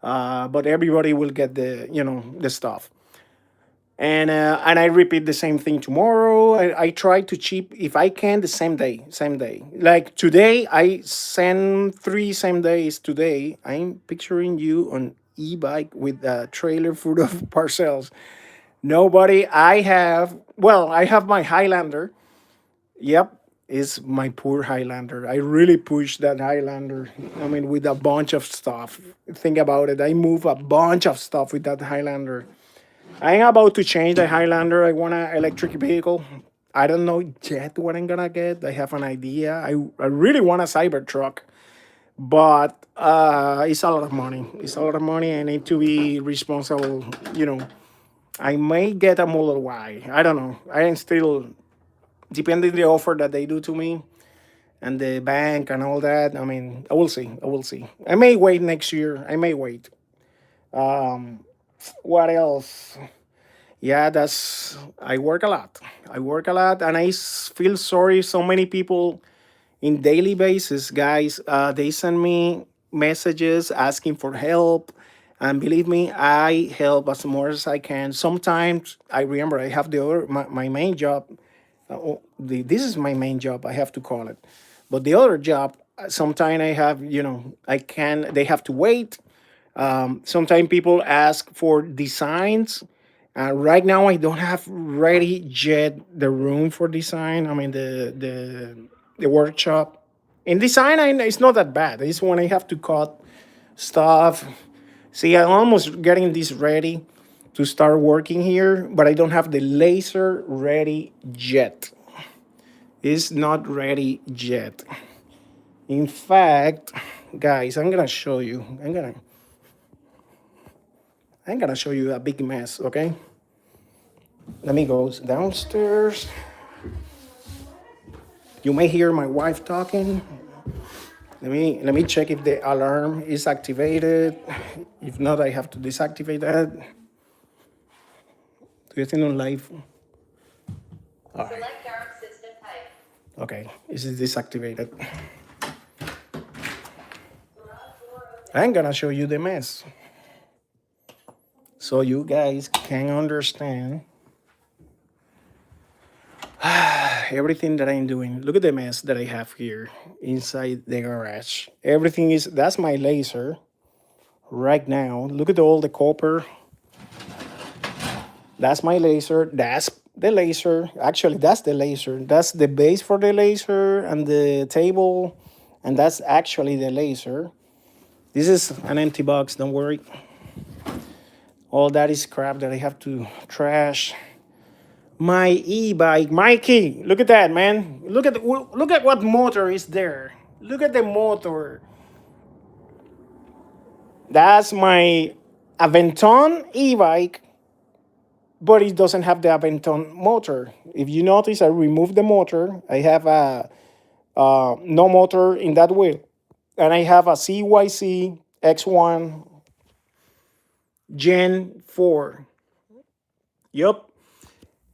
[SPEAKER 2] But everybody will get the stuff. And I repeat the same thing tomorrow. I try to ship if I can the same day, same day. Like today, I send 3 same days. Today, I'm picturing you on e-bike with a trailer full of parcels. Nobody. I have my Highlander. Yep, it's my poor Highlander. I really pushed that Highlander. I mean, with a bunch of stuff. Think about it. I move a bunch of stuff with that Highlander. I'm about to change the Highlander. I want an electric vehicle. I don't know yet what I'm gonna get. I have an idea. I really want a Cybertruck, but it's a lot of money. It's a lot of money. I need to be responsible. I may get a Model Y. I don't know. I am still depending the offer that they do to me and the bank and all that. I mean, I will see. I will see. I may wait next year. I may wait. What else? Yeah, I work a lot. I work a lot, and I feel sorry. So many people in daily basis, guys. They send me messages asking for help, and believe me, I help as more as I can. Sometimes I remember I have the other my main job. This is my main job. I have to call it, but the other job. Sometimes I have, I can. They have to wait. Sometimes people ask for designs. Right now, I don't have ready yet the room for design. I mean, the workshop. In design, it's not that bad. It's when I have to cut stuff. See, I'm almost getting this ready to start working here, but I don't have the laser ready yet. It's not ready yet. In fact, guys, I'm gonna show you a big mess, okay? Let me go downstairs. You may hear my wife talking. Let me check if the alarm is activated. If not, I have to deactivate that. Do you think on live?
[SPEAKER 3] Select dark system type.
[SPEAKER 2] Okay, is it deactivated? I'm gonna show you the mess so you guys can understand everything that I'm doing. Look at the mess that I have here inside the garage. Everything is, that's my laser right now. Look at all the copper. That's my laser. That's the laser. Actually, that's the laser. That's the base for the laser and the table. And that's actually the laser. This is an empty box, don't worry. All that is crap that I have to trash. My e-bike, Mikey, look at that, man. Look at what motor is there. Look at the motor. That's my Aventon e-bike, but it doesn't have the Aventon motor. If you notice, I removed the motor. I have a no motor in that wheel, and I have a CYC X1 Gen 4. Yup.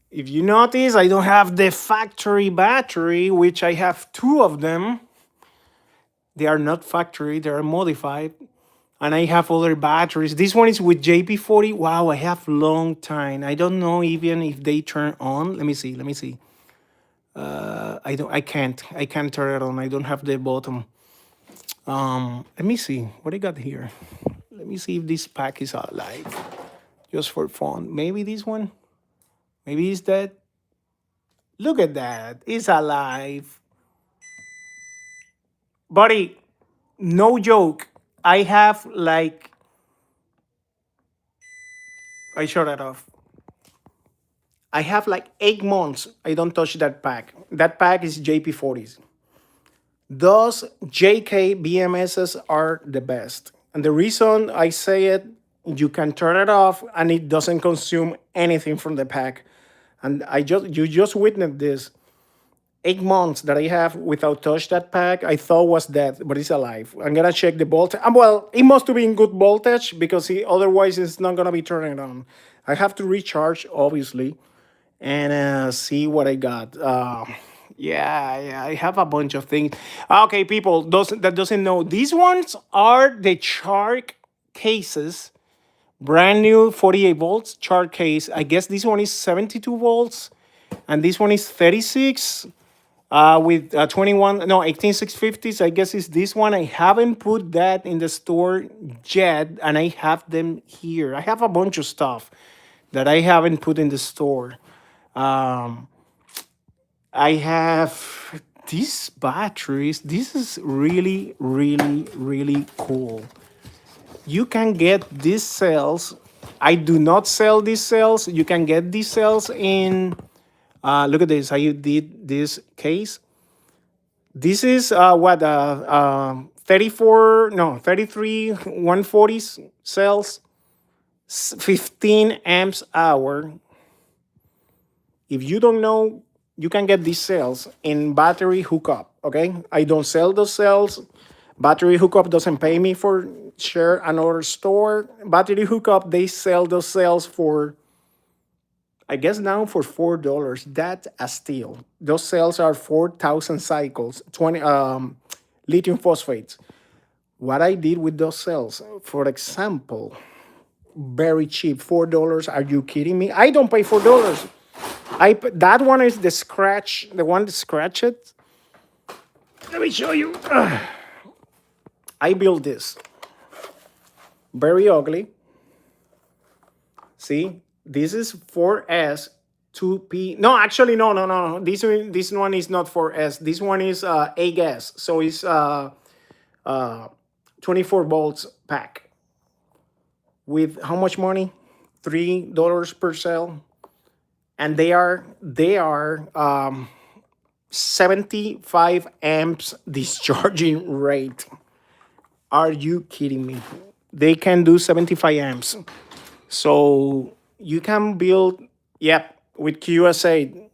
[SPEAKER 2] If you notice, I don't have the factory battery, which I have two of them. They are not factory, they are modified. And I have other batteries. This one is with JP40. Wow, I have long time. I don't know even if they turn on. Let me see. I can't turn it on. I don't have the bottom. Let me see what I got here. Let me see if this pack is alive. Just for fun. Maybe this one. Maybe it's dead. Look at that. It's alive. Buddy, no joke. I have like, I shut it off. I have like 8 months. I don't touch that pack. That pack is JP40s. Those JK BMSs are the best. And the reason I say it, you can turn it off and it doesn't consume anything from the pack. And you just witnessed this. 8 months that I have without touch that pack, I thought was dead, but it's alive. I'm gonna check the voltage. Well, it must be in good voltage because otherwise it's not gonna be turning on. I have to recharge, obviously, and see what I got. Yeah, I have a bunch of things. Okay, people, those that doesn't know, these ones are the Shark cases, brand new 48 volts Shark case. I guess this one is 72 volts, and this one is 36 with 18650s. I guess it's this one. I haven't put that in the store yet, and I have them here. I have a bunch of stuff that I haven't put in the store. I have these batteries. This is really, really, really cool. You can get these cells. I do not sell these cells. You can get these cells in. Look at this. How you did this case. This is 33 140s cells, 15 amps hour. If you don't know, you can get these cells in battery hookup. Okay, I don't sell those cells. Battery hookup doesn't pay me for share another store. Battery hookup, they sell those cells for I guess now for $4. That's a steal. Those cells are 4,000 cycles, 20 lithium phosphates. What I did with those cells, for example, very cheap, $4. Are you kidding me? I don't pay $4. That one is the scratch, the one that scratch it. Let me show you. I built this. Very ugly. See, this is 4S 2P. No, actually, no. This one is not 4S. This one is A gas. So it's 24 volts pack. With how much money? $3 per cell. And they are 75 amps discharging rate. Are you kidding me? They can do 75 amps. So you can build, yep, with QSA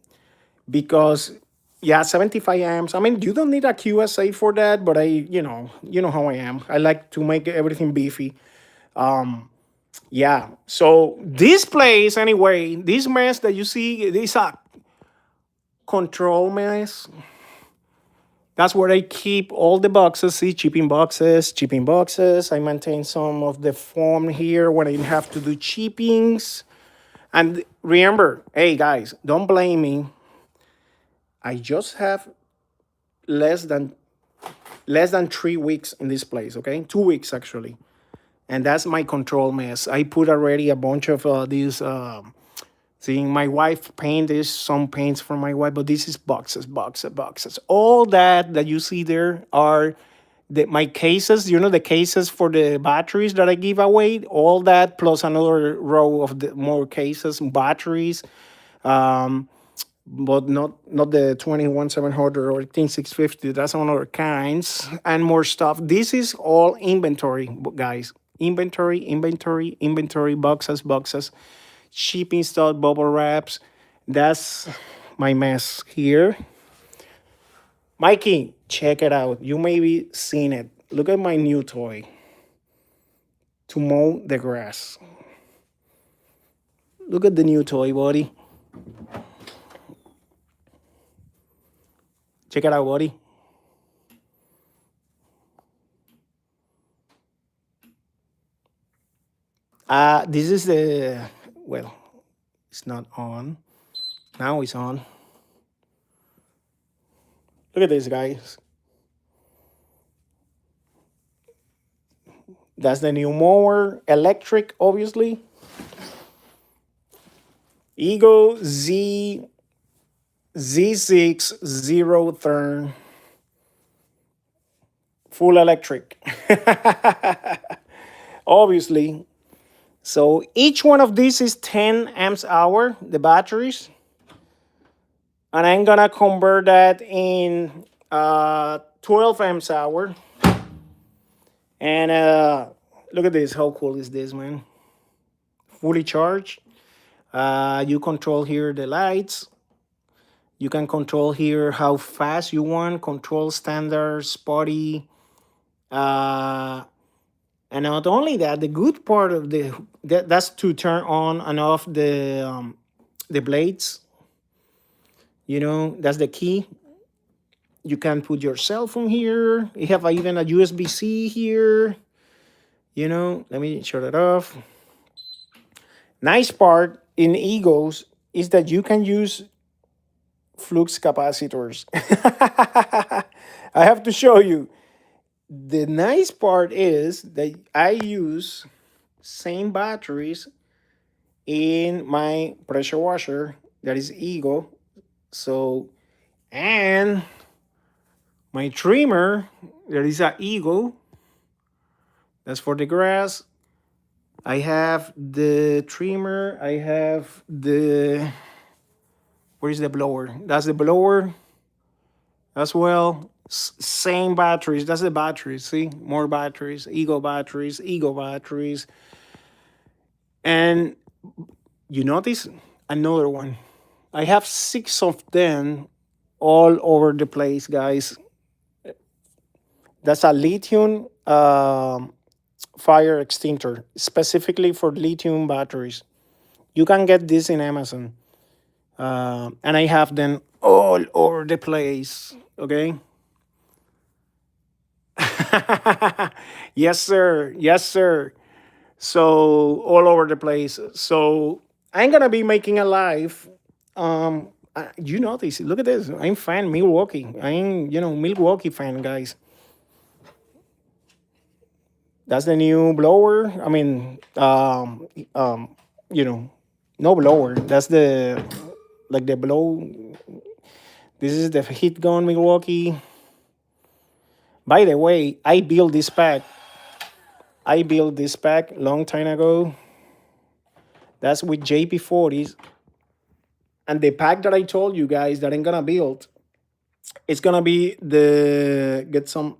[SPEAKER 2] because, yeah, 75 amps. I mean, you don't need a QSA for that, but you know how I am. I like to make everything beefy. Yeah. So this place, anyway, this mess that you see, this a control mess. That's where I keep all the boxes. See, shipping boxes. I maintain some of the foam here when I have to do shippings. And remember, hey guys, don't blame me. I just have less than 3 weeks in this place, okay? 2 weeks actually. And that's my control mess. I put already a bunch of these seeing my wife painted some paints for my wife, but this is boxes. All that you see there are my cases, the cases for the batteries that I give away, all that plus another row of the more cases, batteries, but not the 21700 or 18650. That's on other kinds and more stuff. This is all inventory, guys. Inventory, boxes, shipping stuff, bubble wraps. That's my mess here. Mikey, check it out. You may be seen it. Look at my new toy to mow the grass. Look at the new toy, buddy. Check it out, buddy. This is it's not on. Now it's on. Look at this, guys. That's the new mower, electric, obviously. Ego Z6 zero turn, full electric. Obviously. So each one of these is 10 amps hour, the batteries. And I'm gonna convert that in 12 amps hour. And look at this, how cool is this, man? Fully charged. You control here the lights. You can control here how fast you want, control standard, spotty. And not only that, the good part of that's to turn on and off the blades. That's the key. You can put your cell phone here. You have even a USB-C here. Let me shut it off. Nice part in Egos is that you can use flux capacitors. I have to show you. The nice part is that I use same batteries in my pressure washer that is Ego. So, and my trimmer, there is a Ego. That's for the grass. I have the trimmer. I have where is the blower? That's the blower as well. Same batteries. That's the batteries. See, more batteries. Ego batteries. And you notice another one. I have 6 of them all over the place, guys. That's a lithium fire extinguisher, specifically for lithium batteries. You can get this in Amazon. And I have them all over the place. Okay. Yes, sir. Yes, sir. So all over the place. So I'm gonna be making a live. You know this. Look at this. I'm fan Milwaukee. I'm Milwaukee fan, guys. That's the new blower. I mean, you know, no blower. That's the like the blow. This is the heat gun Milwaukee. By the way, I built this pack. I built this pack long time ago. That's with JP40s. And the pack that I told you guys that I'm gonna build, it's gonna be the get some.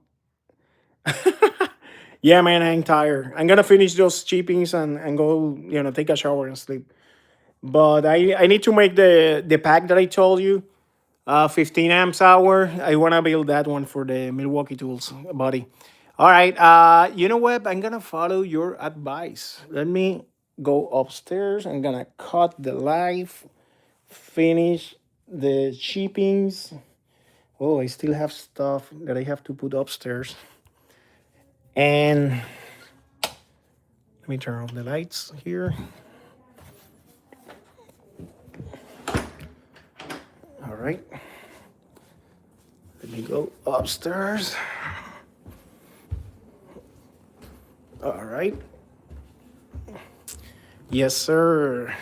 [SPEAKER 2] Yeah, man, I'm tired. I'm gonna finish those chippings and go, take a shower and sleep. But I need to make the pack that I told you, 15 amps hour. I wanna build that one for the Milwaukee tools, buddy. All right. You know what? I'm gonna follow your advice. Let me go upstairs. I'm gonna cut the live, finish the shippings. Oh, I still have stuff that I have to put upstairs. And let me turn off the lights here. All right. Let me go upstairs. All right. Yes, sir.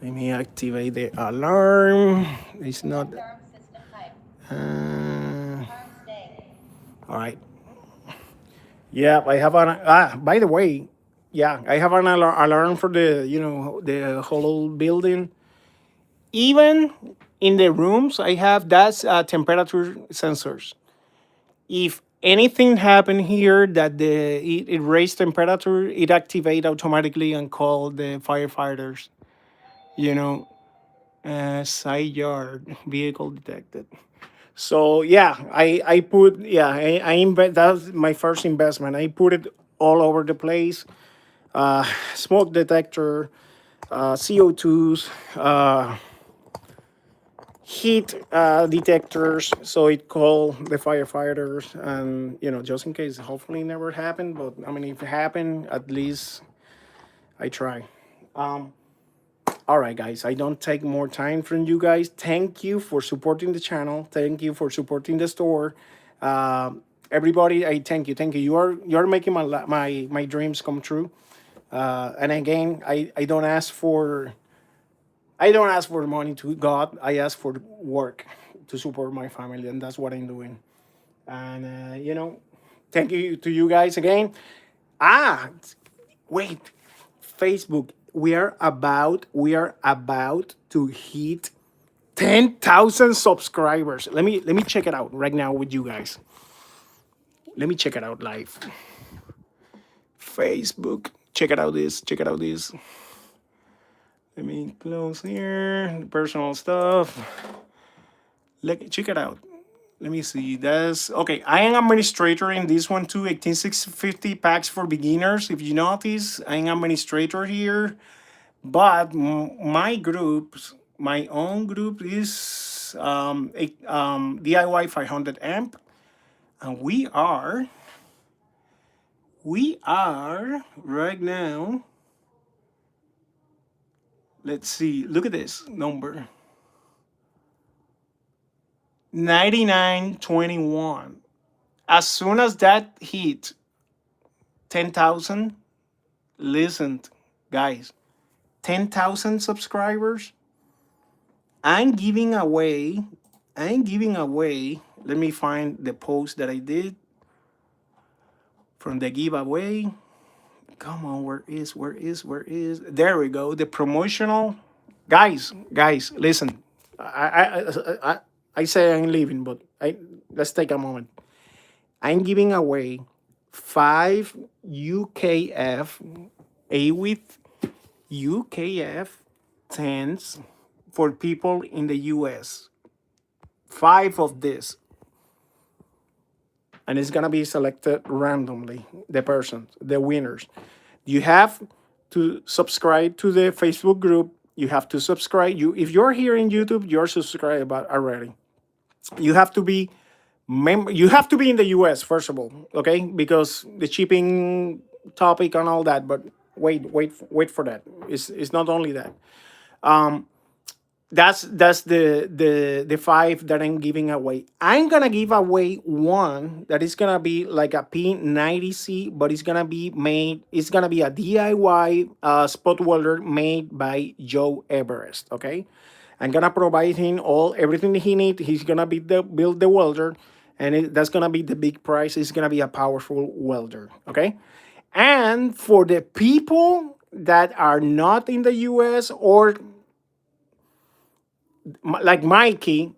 [SPEAKER 2] Let me activate the alarm. It's not. Uh, all right. Yeah, I have an. By the way, yeah, I have an alarm for the whole building. Even in the rooms, I have that's temperature sensors. If anything happened here that it raised temperature, it activate automatically and call the firefighters. You know, side yard vehicle detected. So yeah, I put I invest. That's my first investment. I put it all over the place. Smoke detector, CO2s, heat detectors, so it call the firefighters, and just in case, hopefully it never happened, but I mean if it happened, at least I try. All right, guys, I don't take more time from you guys. Thank you for supporting the channel. Thank you for supporting the store. Everybody, I thank you. You're making my dreams come true. And again, I don't ask for money to God. I ask for work to support my family, and that's what I'm doing. And thank you to you guys again. Ah, wait, Facebook. We are about to hit 10,000 subscribers. Let me check it out right now with you guys. Let me check it out live. Facebook. Check it out. This. Check it out. This. Let me close here. Personal stuff. Check it out. Let me see. That's okay. I am administrator in this one too. 18650 packs for beginners. If you notice, I am administrator here. But my groups, my own group is DIY 500 amp, and we are right now. Let's see. Look at this number. 9921. As soon as that hit 10,000, listen, guys, 10,000 subscribers, I'm giving away, let me find the post that I did from the giveaway. Come on, where is? There we go. The promotional, guys, listen. I say I'm leaving, but let's take a moment. I'm giving away 5 UKF A with UKF 10s for people in the US. 5 of this. And it's gonna be selected randomly, the winners. You have to subscribe to the Facebook group You have to subscribe. If you're here in YouTube, you're subscribed already. You have to be you have to be in the US first of all, okay? Because the shipping topic and all that. But wait for that. It's not only that. That's the five that I'm giving away. I'm gonna give away one that is gonna be like a P90C, but it's gonna be made. It's gonna be a DIY spot welder made by Joe Everest. Okay, I'm gonna provide him everything that he needs. He's gonna build the welder, and that's gonna be the big prize. It's gonna be a powerful welder. Okay, and for the people that are not in the U.S. or like Mikey,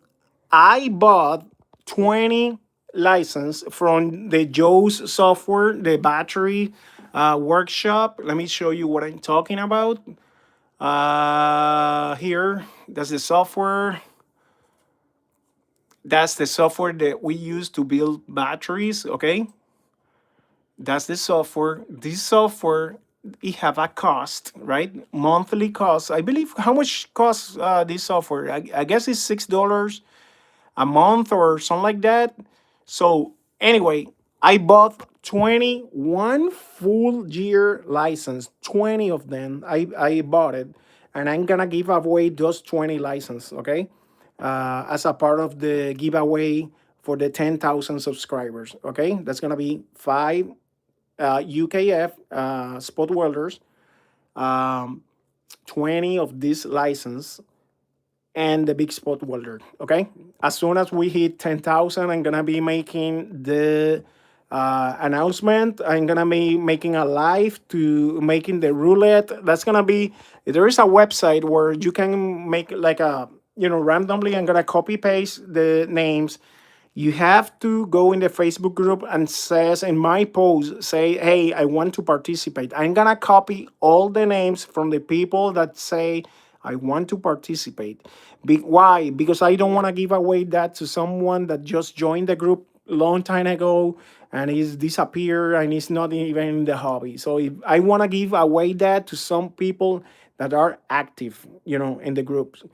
[SPEAKER 2] I bought 20 license from the Joe's software, the battery workshop. Let me show you what I'm talking about. Here, that's the software. That's the software that we use to build batteries. Okay, that's the software. This software, it have a cost, right? Monthly cost. I believe how much costs this software. I guess it's $6 a month or something like that. So anyway, I bought 21 full year license, 20 of them. I bought it, and I'm gonna give away those 20 license, okay? As a part of the giveaway for the 10,000 subscribers, okay? That's gonna be five UKF spot welders, 20 of this license, and the big spot welder. Okay. As soon as we hit 10,000, I'm gonna be making the announcement. I'm gonna be making a live to making the roulette. That's gonna be, there is a website where you can make like a, randomly. I'm gonna copy paste the names. You have to go in the Facebook group and says in my post, say, hey, I want to participate. I'm gonna copy all the names from the people that say I want to participate. Why? Because I don't want to give away that to someone that just joined the group a long time ago and he's disappeared and he's not even in the hobby. So if I want to give away that to some people that are active, in the groups.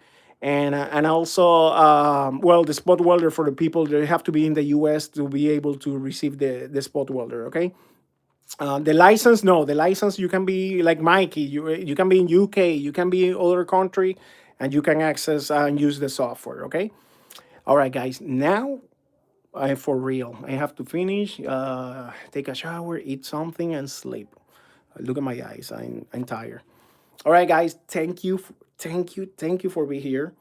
[SPEAKER 2] And also, well, the spot welder for the people that have to be in the US to be able to receive the spot welder, okay? The license, no, the license you can be like Mikey. You can be in UK, you can be in other country, and you can access and use the software. Okay. All right, guys. Now, I for real. I have to finish. Take a shower, eat something, and sleep. Look at my eyes. I'm tired. All right, guys. Thank you for being here.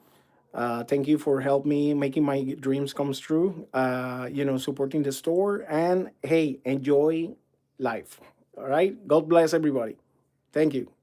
[SPEAKER 2] Thank you for helping me making my dreams come true. Supporting the store, and hey, enjoy life. All right. God bless everybody. Thank you.